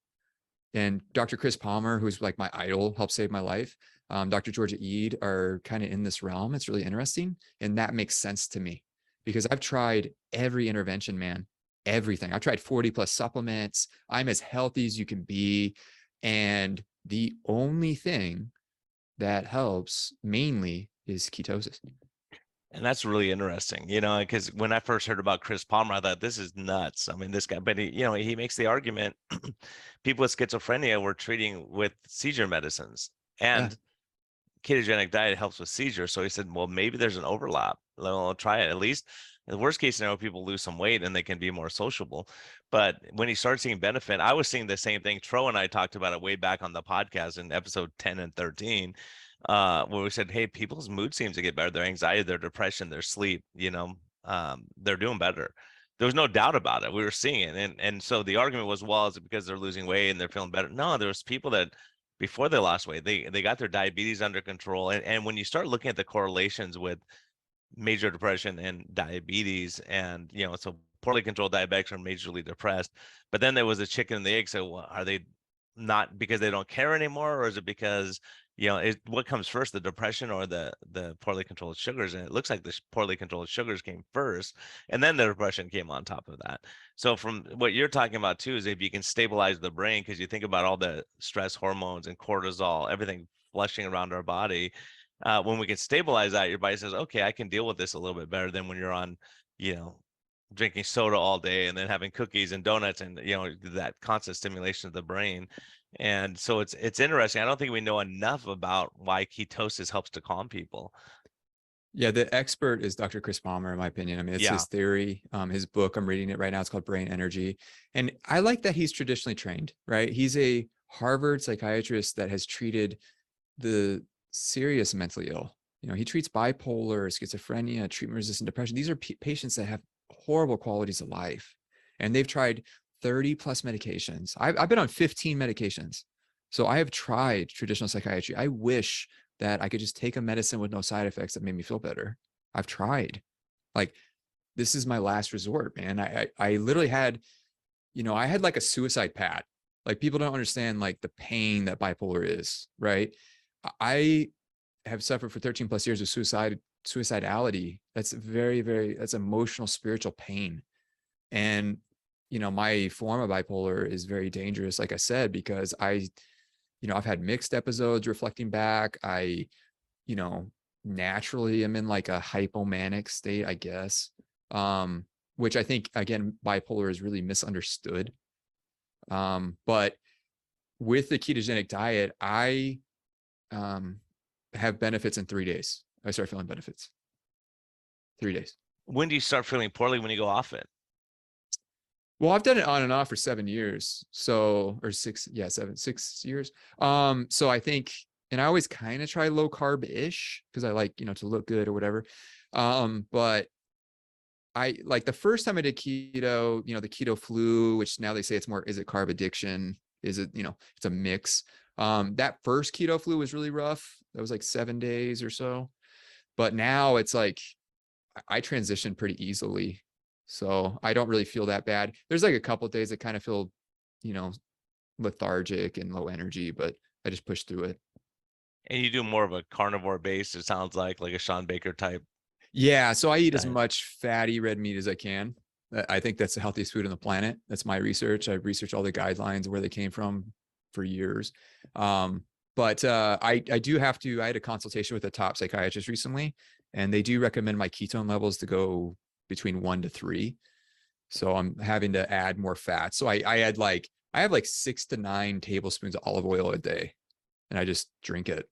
And Dr. Chris Palmer, who's like my idol, helped save my life. Dr. Georgia Eid are kind of in this realm. It's really interesting. And that makes sense to me because I've tried every intervention, man, everything. I've tried 40 plus supplements. I'm as healthy as you can be. And the only thing that helps mainly is ketosis. And that's really interesting, because when I first heard about Chris Palmer, I thought, this is nuts. I mean, this guy, but he makes the argument, people with schizophrenia were treating with seizure medicines, and ketogenic diet helps with seizures. So he said, well, maybe there's an overlap. I'll try it at least. In the worst case scenario, people lose some weight and they can be more sociable. But when you start seeing benefit, I was seeing the same thing. Tro and I talked about it way back on the podcast in episode 10 and 13, where we said, hey, people's mood seems to get better, their anxiety, their depression, their sleep, they're doing better. There was no doubt about it. We were seeing it. And so the argument was, well, is it because they're losing weight and they're feeling better? No, there was people that before they lost weight, they got their diabetes under control. And when you start looking at the correlations with major depression and diabetes, and so poorly controlled diabetics are majorly depressed. But then there was a chicken and the egg. So are they not because they don't care anymore, or is it because what comes first, the depression or the poorly controlled sugars? And it looks like the poorly controlled sugars came first, and then the depression came on top of that. So from what you're talking about too, is if you can stabilize the brain, because you think about all the stress hormones and cortisol, everything flushing around our body. When we can stabilize that, your body says, okay, I can deal with this a little bit better than when you're on, drinking soda all day and then having cookies and donuts and, that constant stimulation of the brain. And so it's interesting. I don't think we know enough about why ketosis helps to calm people. Yeah, the expert is Dr. Chris Palmer, in my opinion. I mean, it's his theory. His book, I'm reading it right now. It's called Brain Energy. And I like that he's traditionally trained, right? He's a Harvard psychiatrist that has treated the serious mentally ill. He treats bipolar, schizophrenia, treatment-resistant depression. These are patients that have horrible qualities of life. And they've tried 30 plus medications. I've been on 15 medications. So I have tried traditional psychiatry. I wish that I could just take a medicine with no side effects that made me feel better. I've tried. Like, this is my last resort, man. I literally had, I had like a suicide pact. Like, people don't understand like the pain that bipolar is, right? I have suffered for 13 plus years of suicidality. That's that's emotional, spiritual pain. And, my form of bipolar is very dangerous, like I said, because I've had mixed episodes reflecting back. I, naturally am in like a hypomanic state, I guess. Which I think, again, bipolar is really misunderstood. But with the ketogenic diet, I have benefits in 3 days. I start feeling benefits. 3 days. When do you start feeling poorly when you go off it? Well, I've done it on and off for 7 years. So, or 6 years. So I think, and I always kind of try low carb-ish because I like, to look good or whatever. But I like the first time I did keto, the keto flu, which now they say it's more, is it carb addiction? Is it, it's a mix. That first keto flu was really rough. That was like 7 days or so. But now it's like, I transitioned pretty easily. So I don't really feel that bad. There's like a couple of days that kind of feel, lethargic and low energy, but I just push through it. And you do more of a carnivore base, it sounds like a Sean Baker type. Yeah. So I eat as much fatty red meat as I can. I think that's the healthiest food on the planet. That's my research. I've researched all the guidelines, where they came from for years. But I do have to, I had a consultation with a top psychiatrist recently, and they do recommend my ketone levels to go between 1 to 3. So I'm having to add more fat. So I have like 6 to 9 tablespoons of olive oil a day, and I just drink it.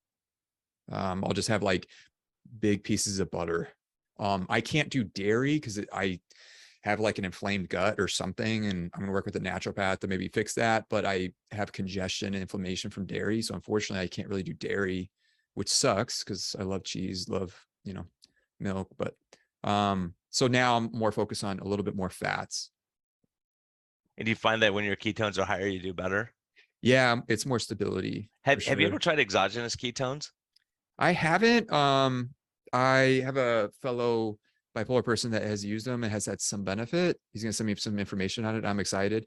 I'll just have like big pieces of butter. I can't do dairy because I have like an inflamed gut or something, and I'm going to work with a naturopath to maybe fix that. But I have congestion and inflammation from dairy. So unfortunately I can't really do dairy, which sucks because I love cheese, love, milk. But, so now I'm more focused on a little bit more fats. And do you find that when your ketones are higher, you do better? Yeah. It's more stability. Have you ever tried exogenous ketones? I haven't. I have a fellow bipolar person that has used them and has had some benefit. He's going to send me some information on it. I'm excited.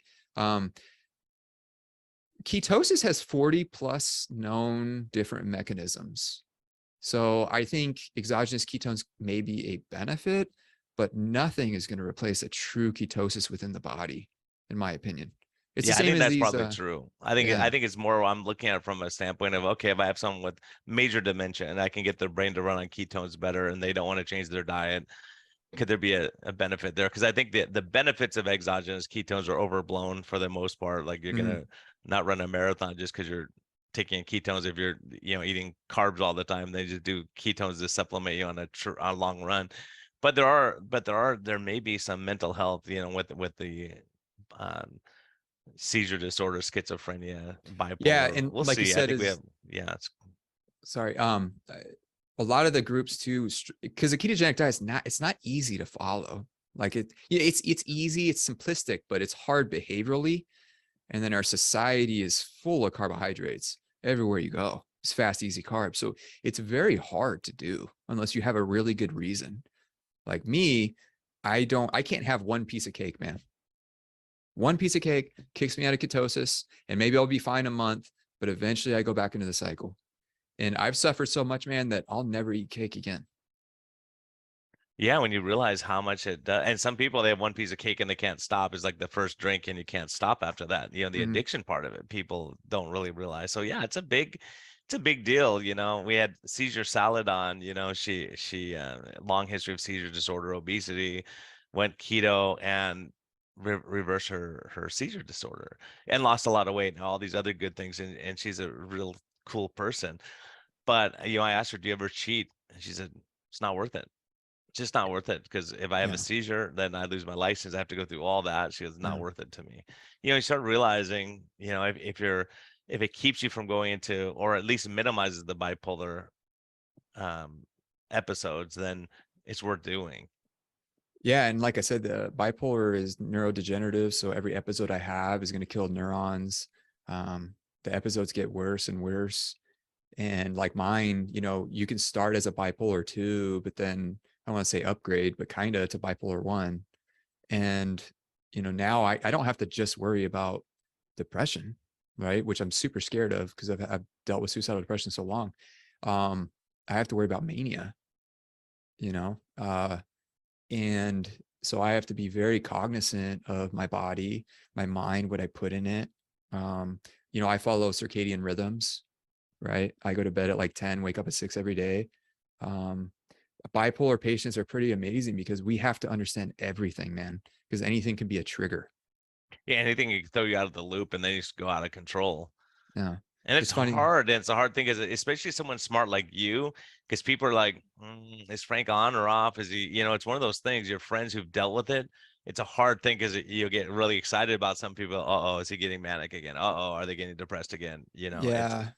Ketosis has 40 plus known different mechanisms. So I think exogenous ketones may be a benefit, but nothing is going to replace a true ketosis within the body, in my opinion. It's the same I think as that's these, probably true. I think it's more, I'm looking at it from a standpoint of, okay, if I have someone with major dementia and I can get their brain to run on ketones better and they don't want to change their diet, could there be a benefit there? Because I think the benefits of exogenous ketones are overblown for the most part. Like, you're gonna not run a marathon just because you're taking ketones. If you're eating carbs all the time, they just do ketones to supplement you on a long run. But there may be some mental health, with the um, seizure disorder, schizophrenia, Yeah, bipolar. and We'll like you see. I said, think we have, is yeah, it's sorry. A lot of the groups too, because the ketogenic diet is not, it's not easy to follow. Like it's easy, it's simplistic, but it's hard behaviorally. And then our society is full of carbohydrates everywhere you go. It's fast, easy carbs. So it's very hard to do unless you have a really good reason. Like me, I can't have one piece of cake, man. One piece of cake kicks me out of ketosis, and maybe I'll be fine a month, but eventually I go back into the cycle. And I've suffered so much, man, that I'll never eat cake again. yeah, when you realize how much it does. And some people, they have one piece of cake and they can't stop. It's like the first drink and you can't stop after that. The Mhm. addiction part of it, people don't really realize. So yeah, it's a big deal. We had Seizure Salad on, she long history of seizure disorder, obesity, went keto and reversed her seizure disorder and lost a lot of weight and all these other good things. And she's a real cool person. But I asked her, do you ever cheat? And she said, it's not worth it, just not worth it, because if I have a Yeah. seizure, then I lose my license. I have to go through all that. She goes, not Yeah. worth it to me. You start realizing, if it keeps you from going into, or at least minimizes the bipolar um, episodes, then it's worth doing. Yeah. And like I said, the bipolar is neurodegenerative. So every episode I have is going to kill neurons. The episodes get worse and worse. And like mine, you can start as a bipolar 2, but then I want to say upgrade, but kind of to bipolar 1. And, now I don't have to just worry about depression, right? Which I'm super scared of because I've dealt with suicidal depression so long. Um, I have to worry about mania, you know? And so I have to be very cognizant of my body, my mind, what I put in it. Um, I follow circadian rhythms, right? I go to bed at like 10, wake up at 6 every day. Um, Bipolar patients are pretty amazing because we have to understand everything, man, because anything can be a trigger. Yeah, anything can throw you out of the loop and then you just go out of control. Yeah. And it's It's funny. hard. And it's a hard thing, especially someone smart like you, because people are like, is Frank on or off? Is he, it's one of those things, your friends who've dealt with it. It's a hard thing because you'll get really excited about some people. Uh-oh, is he getting manic again? Uh-oh, are they getting depressed again? It's, Yeah.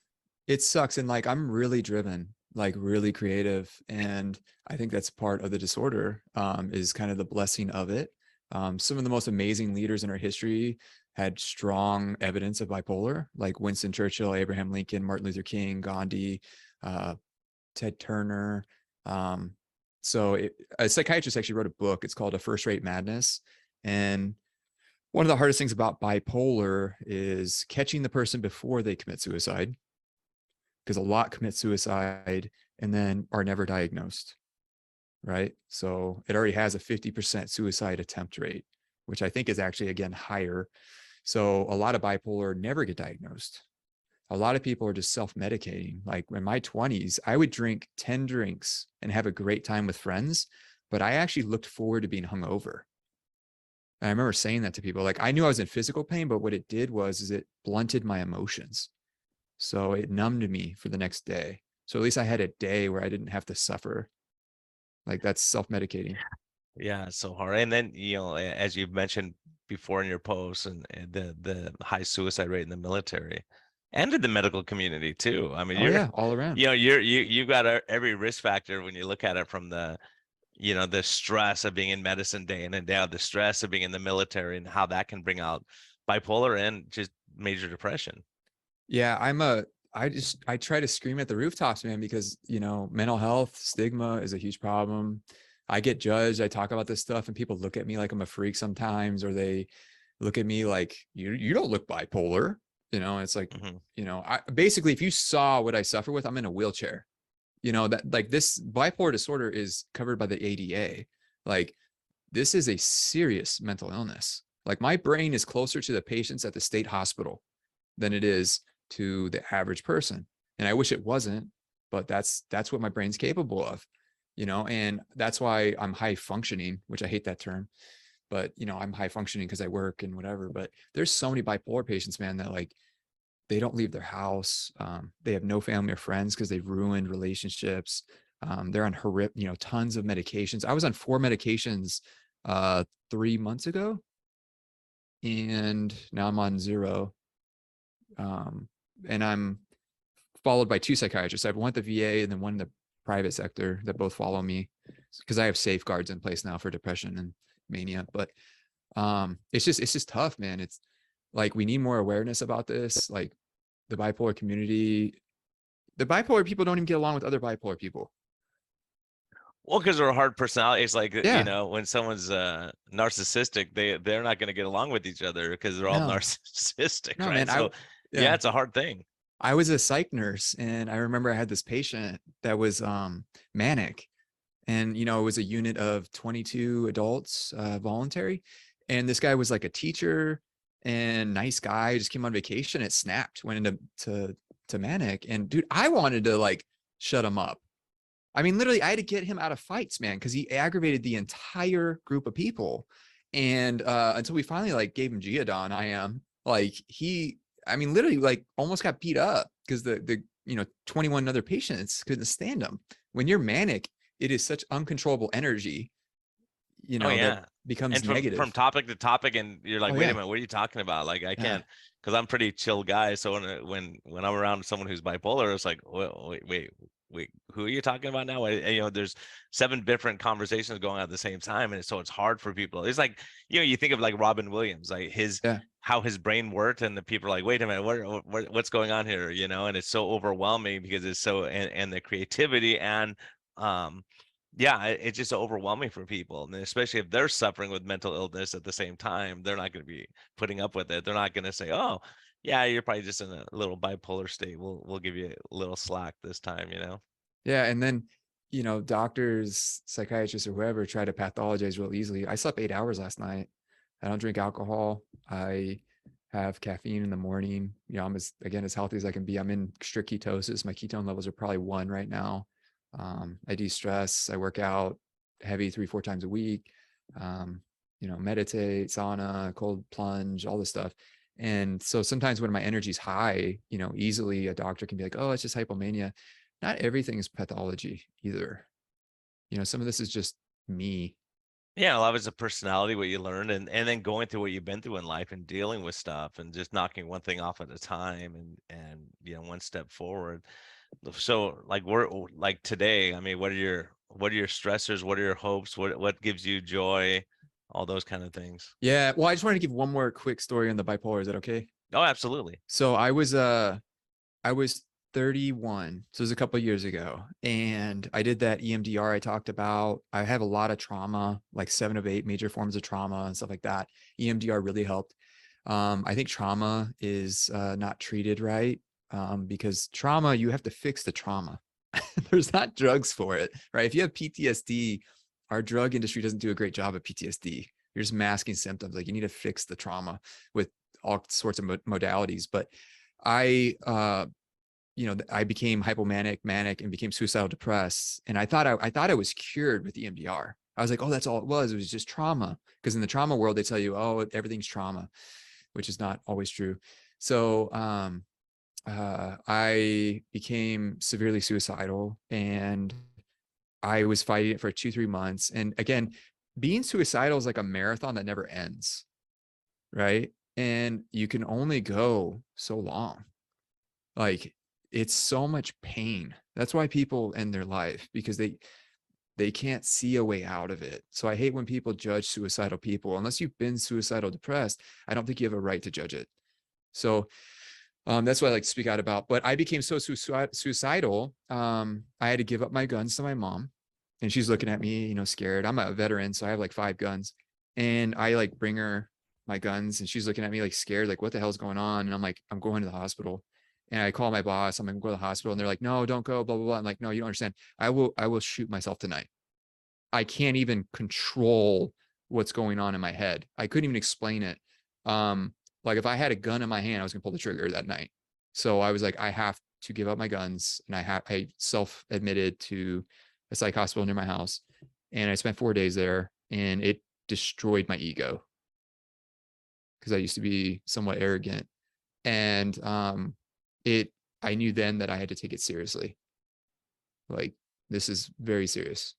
It sucks. And like, I'm really driven, like really creative. And I think that's part of the disorder, is kind of the blessing of it. Some of the most amazing leaders in our history had strong evidence of bipolar, like Winston Churchill, Abraham Lincoln, Martin Luther King, Gandhi, uh, Ted Turner. Um, a psychiatrist actually wrote a book. It's called A First Rate Madness. And one of the hardest things about bipolar is catching the person before they commit suicide, because a lot commit suicide and then are never diagnosed, right? So it already has a 50% suicide attempt rate, which I think is actually, again, higher. So a lot of bipolar never get diagnosed. A lot of people are just self-medicating. Like in my 20s, I would drink 10 drinks and have a great time with friends, but I actually looked forward to being hungover. And I remember saying that to people. Like, I knew I was in physical pain, but what it did is it blunted my emotions. So it numbed me for the next day. So at least I had a day where I didn't have to suffer. Like, that's self-medicating. yeah, it's so hard. And then, as you've mentioned before in your posts, and the high suicide rate in the military and in the medical community too. I mean, Oh yeah, all around. you got every risk factor when you look at it from the stress of being in medicine day in and day out, the stress of being in the military, and how that can bring out bipolar and just major depression. Yeah, I try to scream at the rooftops, man, because, mental health stigma is a huge problem. I get judged. I talk about this stuff and people look at me like I'm a freak sometimes, or they look at me like, you don't look bipolar. It's like, Hmm. basically, if you saw what I suffer with, I'm in a wheelchair. That, like, this bipolar disorder is covered by the ADA. Like, this is a serious mental illness. Like, my brain is closer to the patients at the state hospital than it is to the average person. And I wish it wasn't, but that's what my brain's capable of, and that's why I'm high functioning, which I hate that term, but I'm high functioning because I work and whatever. But there's so many bipolar patients, man, that like, they don't leave their house. They have no family or friends because they've ruined relationships. They're on tons of medications. I was on 4 medications 3 months ago, and now I'm on 0. And I'm followed by 2 psychiatrists. I have one at the VA and then one in the private sector that both follow me, because I have safeguards in place now for depression and mania. But it's just tough, man. It's like we need more awareness about this. Like the bipolar community, the bipolar people don't even get along with other bipolar people. Well, because they're a hard personality. It's like, Yeah, when someone's narcissistic, they're not going to get along with each other because they're all no, narcissistic, no, right? man. So yeah, Yeah, it's a hard thing. I was a psych nurse, and I remember I had this patient that was manic, and it was a unit of 22 adults, voluntary, and this guy was like a teacher and nice guy, just came on vacation. It snapped, went into to manic, and dude, I wanted to like shut him up. I mean, literally, I had to get him out of fights, man, because he aggravated the entire group of people. And until we finally like gave him Geodon, I mean, literally, like almost got beat up because the 21 other patients couldn't stand him. When you're manic, it is such uncontrollable energy, Oh that yeah. becomes And from negative. topic to topic, and you're like, Oh wait a yeah, minute, what are you talking about? Like I yeah, can't, because I'm pretty chill guy. So when I'm around someone who's bipolar, it's like, well, wait, who are you talking about now? And, there's 7 different conversations going on at the same time, and so it's hard for people. It's like, you think of like Robin Williams, like yeah. how his brain worked, and the people are like, wait a minute, what's going on here? And it's so overwhelming because it's so, and the creativity and yeah, it's just overwhelming for people, and especially if they're suffering with mental illness at the same time, they're not going to be putting up with it. They're not going to say, "Oh, yeah, you're probably just in a little bipolar state. We'll give you a little slack this time." Yeah, and then doctors, psychiatrists, or whoever try to pathologize real easily. I slept 8 hours last night. I don't drink alcohol. I have caffeine in the morning. I'm as healthy as I can be. I'm in strict ketosis. My ketone levels are probably 1 right now. I de-stress. I work out heavy 3-4 times a week. Meditate, sauna, cold plunge, all this stuff. And so sometimes when my energy's high, easily a doctor can be like, "Oh, it's just hypomania." Not everything is pathology either. Some of this is just me. Yeah, a lot of it's a personality, what you learned, and then going through what you've been through in life and dealing with stuff and just knocking one thing off at a time and one step forward. So like we're like today, I mean, what are your stressors? What are your hopes? What gives you joy? All those kind of things. Yeah. Well, I just wanted to give one more quick story on the bipolar. Is that okay? Oh, absolutely. So I was 31. So it was a couple of years ago. And I did that EMDR I talked about. I have a lot of trauma, like 7 of 8 major forms of trauma and stuff like that. EMDR really helped. I think trauma is not treated right, because trauma, you have to fix the trauma. There's not drugs for it, right? If you have PTSD, our drug industry doesn't do a great job of PTSD. You're just masking symptoms. Like you need to fix the trauma with all sorts of modalities. But I, I became hypomanic, manic, and became suicidal depressed. And I thought I was cured with EMDR. I was like, oh, that's all it was. It was just trauma. Because in the trauma world, they tell you, oh, everything's trauma, which is not always true. So I became severely suicidal, and I was fighting it for 2-3 months. And again, being suicidal is like a marathon that never ends, right? And you can only go so long. Like it's so much pain. That's why people end their life, because they can't see a way out of it. So I hate when people judge suicidal people. Unless you've been suicidal depressed, I don't think you have a right to judge it. So that's what I like to speak out about. But I became so suicidal. I had to give up my guns to my mom, and she's looking at me, scared. I'm a veteran, so I have like 5 guns, and I like bring her my guns, and she's looking at me like scared, like what the hell's going on? And I'm like, I'm going to the hospital. And I call my boss. I'm going to go to the hospital, and they're like, no, don't go, blah, blah, blah. I'm like, no, you don't understand. I will shoot myself tonight. I can't even control what's going on in my head. I couldn't even explain it. Like if I had a gun in my hand, I was gonna pull the trigger that night. So I was like, I have to give up my guns. And I self-admitted to a psych hospital near my house. And I spent 4 days there, and it destroyed my ego, because I used to be somewhat arrogant. And I knew then that I had to take it seriously. Like this is very serious.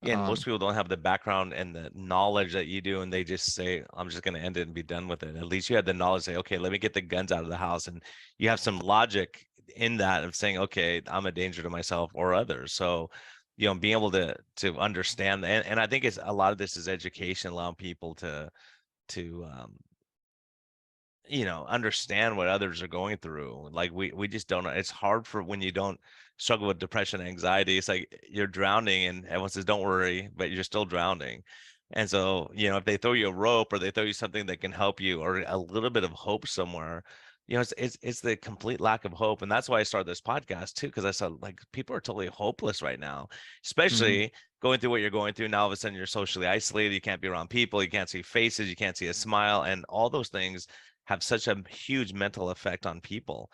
Yeah, and most Um, people don't have the background and the knowledge that you do, and they just say, "I'm just going to end it and be done with it." At least you had the knowledge, say, "Okay, let me get the guns out of the house," and you have some logic in that of saying, "Okay, I'm a danger to myself or others." So, being able to understand, and I think it's a lot of this is education, allowing people to understand what others are going through. Like we just don't know. It's hard for when you don't struggle with depression, anxiety. It's like you're drowning and everyone says, "Don't worry," but you're still drowning. And so, if they throw you a rope or they throw you something that can help you or a little bit of hope somewhere, it's the complete lack of hope. And that's why I started this podcast too, because I saw like people are totally hopeless right now, mhm. especially going through what you're going through now. All of a sudden you're socially isolated, you can't be around people, you can't see faces, you can't see a smile, and all those things have such a huge mental effect on people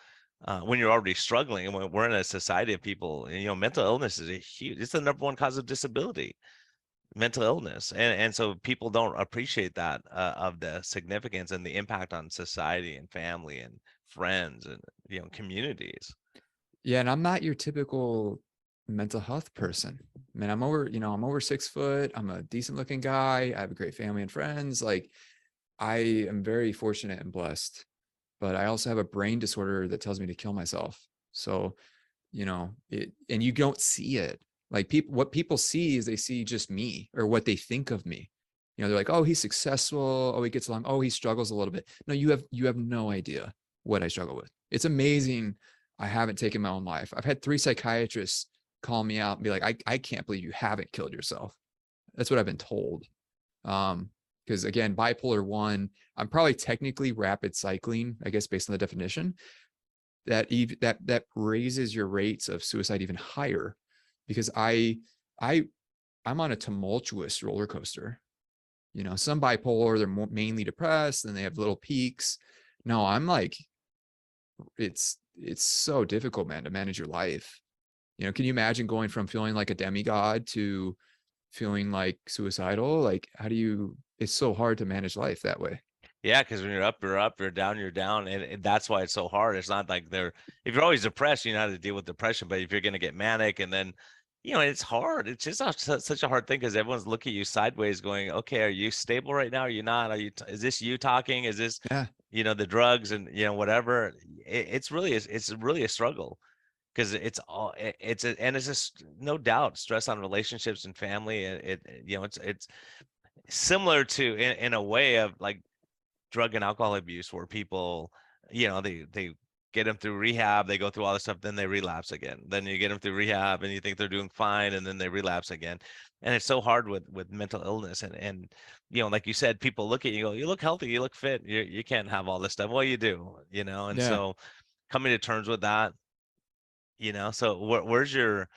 when you're already struggling. And when we're in a society of people, mental illness is it's the number one cause of disability, mental illness. And so people don't appreciate that of the significance and the impact on society and family and friends and, communities. Yeah, and I'm not your typical mental health person. Man, I'm over 6 foot. I'm a decent looking guy. I have a great family and friends. Like I am very fortunate and blessed, but I also have a brain disorder that tells me to kill myself. So, and you don't see it. Like what people see is they see just me or what they think of me. They're like, oh, he's successful. Oh, he gets along. Oh, he struggles a little bit. No, you have no idea what I struggle with. It's amazing. I haven't taken my own life. I've had 3 psychiatrists call me out and be like, I can't believe you haven't killed yourself. That's what I've been told. Because again, bipolar 1, I'm probably technically rapid cycling, I guess, based on the definition. That raises your rates of suicide even higher, because I'm on a tumultuous roller coaster. Some bipolar, they're mainly depressed and they have little peaks. No, I'm like, it's so difficult, man, to manage your life. Can you imagine going from feeling like a demigod to feeling like suicidal? Like, it's so hard to manage life that way. Yeah, because when you're up, you're up, you're down, you're down. And that's why it's so hard. It's not like if you're always depressed, you know how to deal with depression. But if you're going to get manic and then, it's hard. It's just such a hard thing because everyone's looking at you sideways going, okay, are you stable right now? Are you not? Is this you talking? Is this, Yeah. the drugs and, whatever? It's really a struggle because and it's just no doubt stress on relationships and family. It's similar to in a way of like drug and alcohol abuse where people, they get them through rehab, they go through all this stuff, then they relapse again. Then you get them through rehab and you think they're doing fine, and then they relapse again. And it's so hard with mental illness. And like you said, people look at you, go, you look healthy, you look fit, you can't have all this stuff. Well, you do, and Yeah. so coming to terms with that, so where's your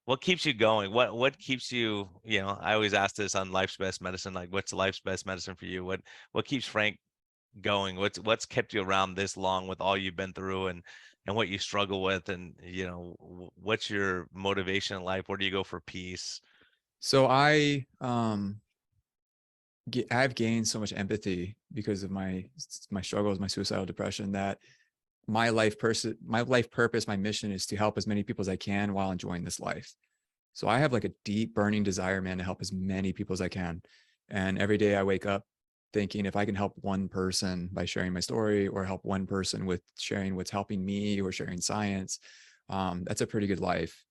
what keeps you going? What keeps you, I always ask this on Life's Best Medicine, like what's life's best medicine for you? What keeps Frank going? What's kept you around this long with all you've been through and what you struggle with, and what's your motivation in life? Where do you go for peace? So I've gained so much empathy because of my struggles, my suicidal depression, that my life purpose, my mission is to help as many people as I can while enjoying this life. So I have like a deep burning desire, man, to help as many people as I can. And every day I wake up thinking, if I can help one person by sharing my story, or help one person with sharing what's helping me, or sharing science, that's a pretty good life.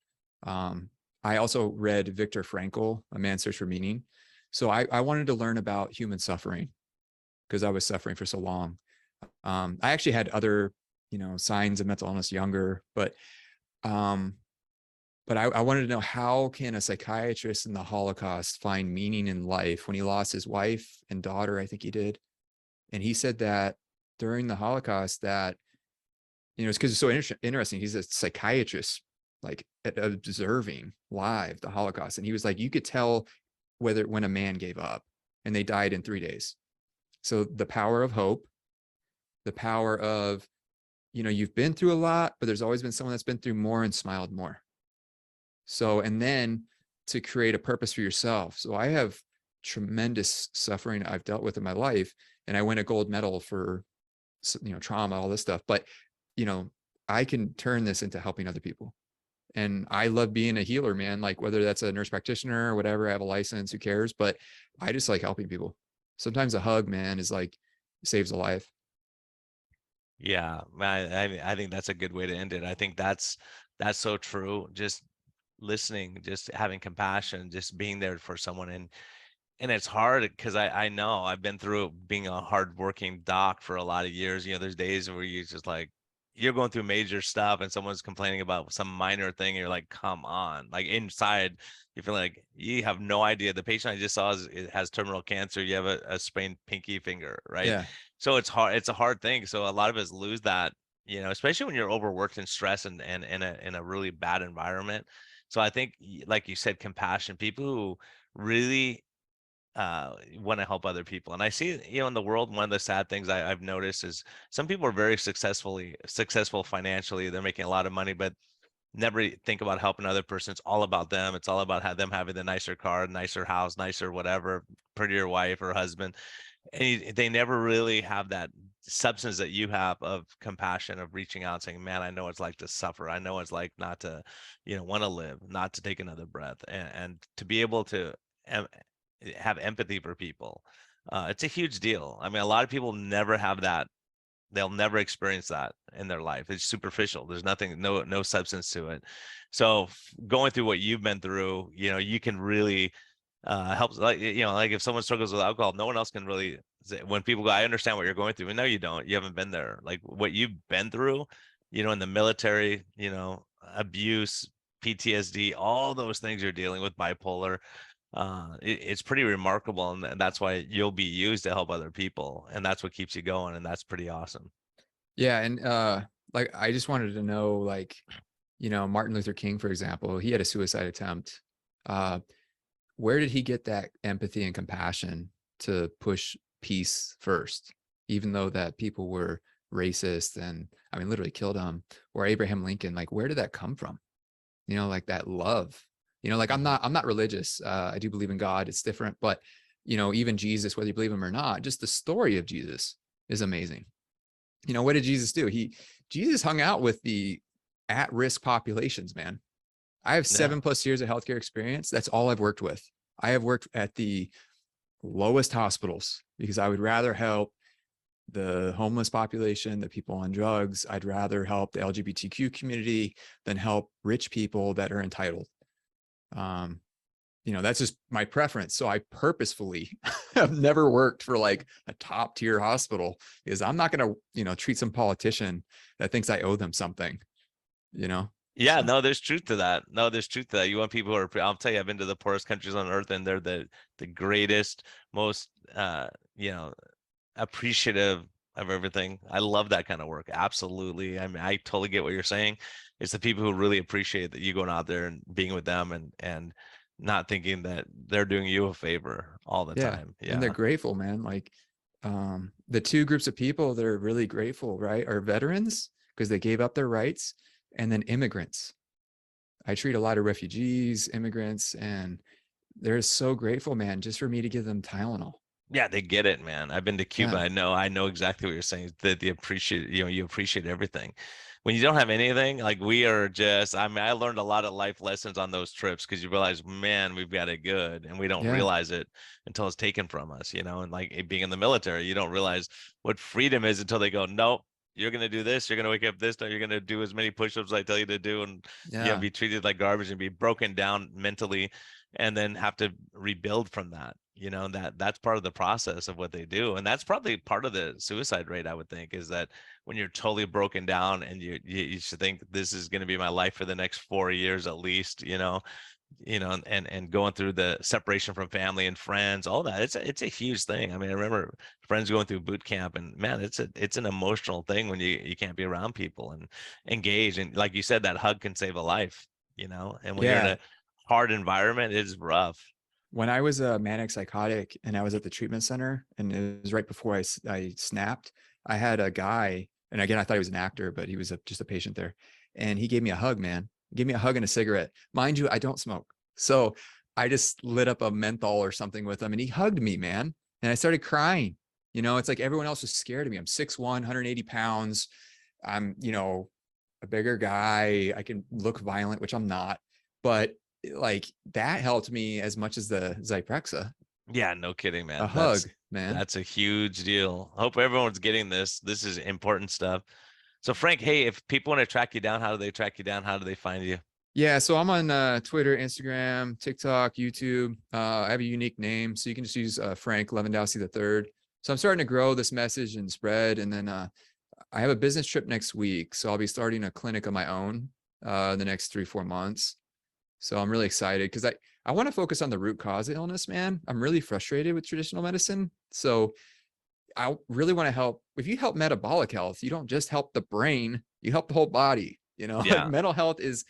I also read Viktor Frankl, A Man's Search for Meaning. So I wanted to learn about human suffering because I was suffering for so long. I actually had other, signs of mental illness younger, um, but I wanted to know, how can a psychiatrist in the Holocaust find meaning in life when he lost his wife and daughter, I think he did. And he said that during the Holocaust that, it's because it's so interesting. He's a psychiatrist, like observing live the Holocaust. And he was like, you could tell when a man gave up, and they died in 3 days. So the power of hope, the power of, you've been through a lot, but there's always been someone that's been through more and smiled more. So, and then to create a purpose for yourself. So I have tremendous suffering I've dealt with in my life, and I win a gold medal for, trauma, all this stuff. But, I can turn this into helping other people. And I love being a healer, man. Like whether that's a nurse practitioner or whatever, I have a license, who cares? But I just like helping people. Sometimes a hug, man, is like saves a life. Yeah, I think that's a good way to end it. I think that's so true. Just listening, just having compassion, just being there for someone. And it's hard because I know I've been through being a hardworking doc for a lot of years. There's days where you just like you're going through major stuff and someone's complaining about some minor thing, and you're like, come on. Like inside, you feel like you have no idea. The patient I just saw has terminal cancer. You have a sprained pinky finger, right? Yeah. So it's hard. It's a hard thing. So a lot of us lose that, especially when you're overworked and stressed and in a really bad environment. So I think, like you said, compassion, people who really want to help other people. And I see, in the world, one of the sad things I've noticed is some people are very successful financially. They're making a lot of money, but never think about helping other person. It's all about them. It's all about them having the nicer car, nicer house, nicer whatever, prettier wife or husband. And they never really have that substance that you have of compassion, of reaching out and saying, man, I know what it's like to suffer. I know what it's like not to, want to live, not to take another breath, and to be able to em- have empathy for people. It's a huge deal. I mean, a lot of people never have that. They'll never experience that in their life. It's superficial. There's nothing, no substance to it. So going through what you've been through, you can really helps, like, like if someone struggles with alcohol, no one else can really say, when people go, I understand what you're going through. And no, you don't. You haven't been there. Like what you've been through, in the military, abuse, PTSD, all those things you're dealing with, bipolar. It's pretty remarkable, and that's why you'll be used to help other people, and that's what keeps you going, and that's pretty awesome. Yeah. And like I just wanted to know, like, Martin Luther King, for example, he had a suicide attempt. Uh, where did he get that empathy and compassion to push peace first, even though that people were racist and, I mean, literally killed him? Or Abraham Lincoln, like, where did that come from? Like that love, like I'm Mhm. not religious. I do believe in God. It's different, but even Jesus, whether you believe him or not, just the story of Jesus is amazing. What did Jesus do? Jesus hung out with the at-risk populations, man. I have Yeah. 7+ years of healthcare experience. That's all I've worked with. I have worked at the lowest hospitals because I would rather help the homeless population, the people on drugs. I'd rather help the LGBTQ community than help rich people that are entitled. Um, that's just my preference. So I purposefully have never worked for like a top tier hospital because I'm not going to, treat some politician that thinks I owe them something, Yeah, so. no, there's truth to that. No, there's truth to that. You want people who are, I'll tell you, I've been to the poorest countries on earth, and they're the greatest, most you know, appreciative of everything. I love that kind of work. Absolutely. I mean, I totally get what you're saying. It's the people who really appreciate that you going out there and being with them, and not thinking that they're doing you a favor all the Yeah. time. And they're Yeah. grateful, man. Like, the two groups of people that are really grateful, right, are veterans because they gave up their rights, and then immigrants. I treat a lot of refugees, immigrants, and they're so grateful, man, just for me to give them Tylenol. Yeah, they get it, man. I've been to Cuba. Yeah. I know exactly what you're saying. That they appreciate, you appreciate everything. When you don't have anything, like we are just, I mean, I learned a lot of life lessons on those trips because you realize, man, we've got it good, and we don't Yeah. realize it until it's taken from us, and like being in the military, you don't realize what freedom is until they go, nope, you're gonna do this, you're gonna wake up this time, you're gonna do as many push-ups as I tell you to do, and Yeah. be treated like garbage and be broken down mentally, and then have to rebuild from that. That's part of the process of what they do, and that's probably part of the suicide rate, I would think, is that when you're totally broken down and you should think this is going to be my life for the next 4 years at least, and going through the separation from family and friends, all that. It's a huge thing. I mean, I remember friends going through boot camp, and man, it's an emotional thing when you can't be around people and engage, and like you said, that hug can save a life, and when you're in Yeah. a hard environment, it's rough. When I was a manic psychotic and I was at the treatment center, and it was right before I snapped, I had a guy, and again, I thought he was an actor, but he was just a patient there. And he gave me a hug, man. He gave me a hug and a cigarette. Mind you, I don't smoke. So I just lit up a menthol or something with him, and he hugged me, man. And I started crying. It's like everyone else was scared of me. I'm 6'1", 180 pounds. I'm, a bigger guy. I can look violent, which I'm not, but like that helped me as much as the Zyprexa. Yeah, no kidding, man. A hug, man. That's a huge deal. Hope everyone's getting this. This is important stuff. So Frank, hey, if people want to track you down, how do they track you down? How do they find you? Yeah, so I'm on Twitter, Instagram, TikTok, YouTube. I have a unique name, so you can just use Frank Levandowski the third. So I'm starting to grow this message and spread, and then I have a business trip next week, so I'll be starting a clinic of my own the next 3-4 months. So I'm really excited because I want to focus on the root cause of illness, man. I'm really frustrated with traditional medicine, so I really want to help. If you help metabolic health, you don't just help the brain, you help the whole body. Like Yeah. mental health is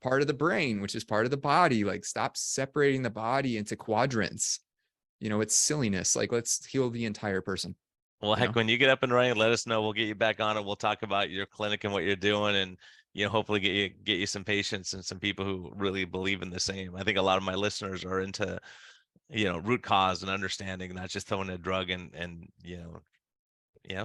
part of the brain, which is part of the body. Like stop separating the body into quadrants. It's silliness. Like let's heal the entire person. Well, heck, when you get up and running, let us know. We'll get you back on it. We'll talk about your clinic and what you're doing, and hopefully get you some patients and some people who really believe in the same. I think a lot of my listeners are into root cause and understanding, not just throwing a drug and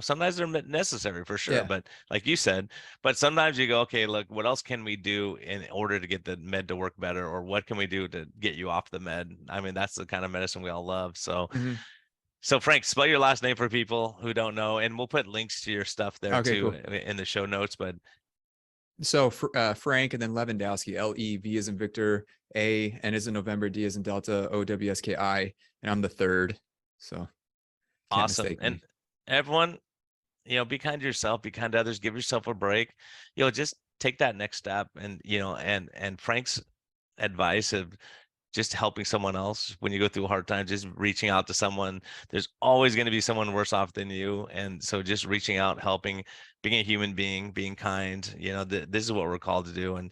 sometimes they're necessary for sure, Yeah. but like you said, but sometimes you go, okay, look, what else can we do in order to get the med to work better, or what can we do to get you off the med? I mean, that's the kind of medicine we all love. So So Frank, spell your last name for people who don't know, and we'll put links to your stuff there too, cool, in the show notes. But so Frank, and then Levandowski, Lev as in Victor, A, N as in November, D as in Delta, Owski, and I'm the third. So awesome. And everyone, be kind to yourself, be kind to others, give yourself a break. Just take that next step. And and Frank's advice of just helping someone else when you go through a hard time, just reaching out to someone. There's always going to be someone worse off than you, and so just reaching out, helping, being a human being, being kind. This is what we're called to do. And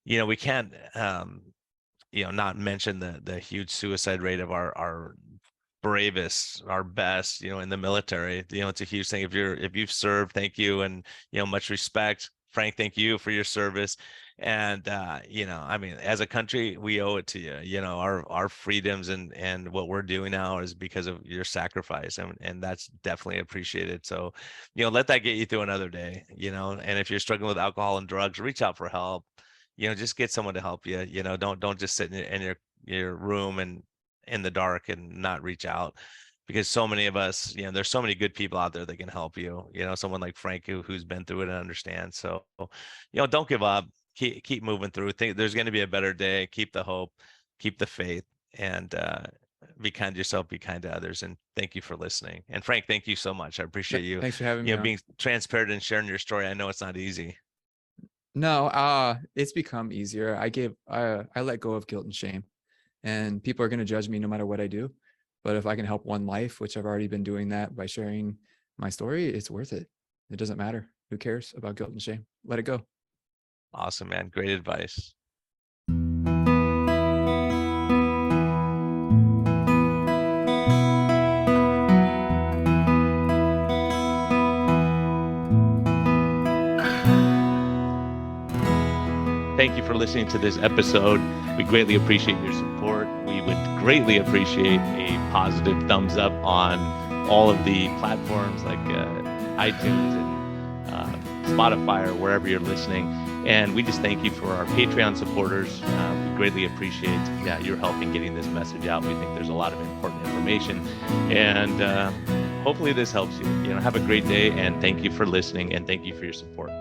we can't not mention the huge suicide rate of our bravest, our best, in the military. It's a huge thing. If you've served, thank you, and much respect. Frank, thank you for your service. And I mean, as a country, we owe it to you. Our freedoms and what we're doing now is because of your sacrifice, and that's definitely appreciated. So let that get you through another day. And if you're struggling with alcohol and drugs, reach out for help. Just get someone to help you. Don't just sit in your room and in the dark and not reach out, because so many of us, there's so many good people out there that can help you. Someone like Frank who's been through it and understands. So don't give up. Keep moving through. Think there's going to be a better day. Keep the hope, keep the faith, and be kind to yourself, be kind to others. And thank you for listening. And Frank, thank you so much. I appreciate you. Thanks for having me. Being transparent and sharing your story. I know it's not easy. No, it's become easier. I let go of guilt and shame, and people are going to judge me no matter what I do. But if I can help one life, which I've already been doing that by sharing my story, it's worth it. It doesn't matter. Who cares about guilt and shame? Let it go. Awesome, man. Great advice. Thank you for listening to this episode. We greatly appreciate your support. We would greatly appreciate a positive thumbs up on all of the platforms like iTunes and Spotify or wherever you're listening. And we just thank you for our Patreon supporters. We greatly appreciate your help in getting this message out. We think there's a lot of important information, and hopefully this helps you. Have a great day, and thank you for listening, and thank you for your support.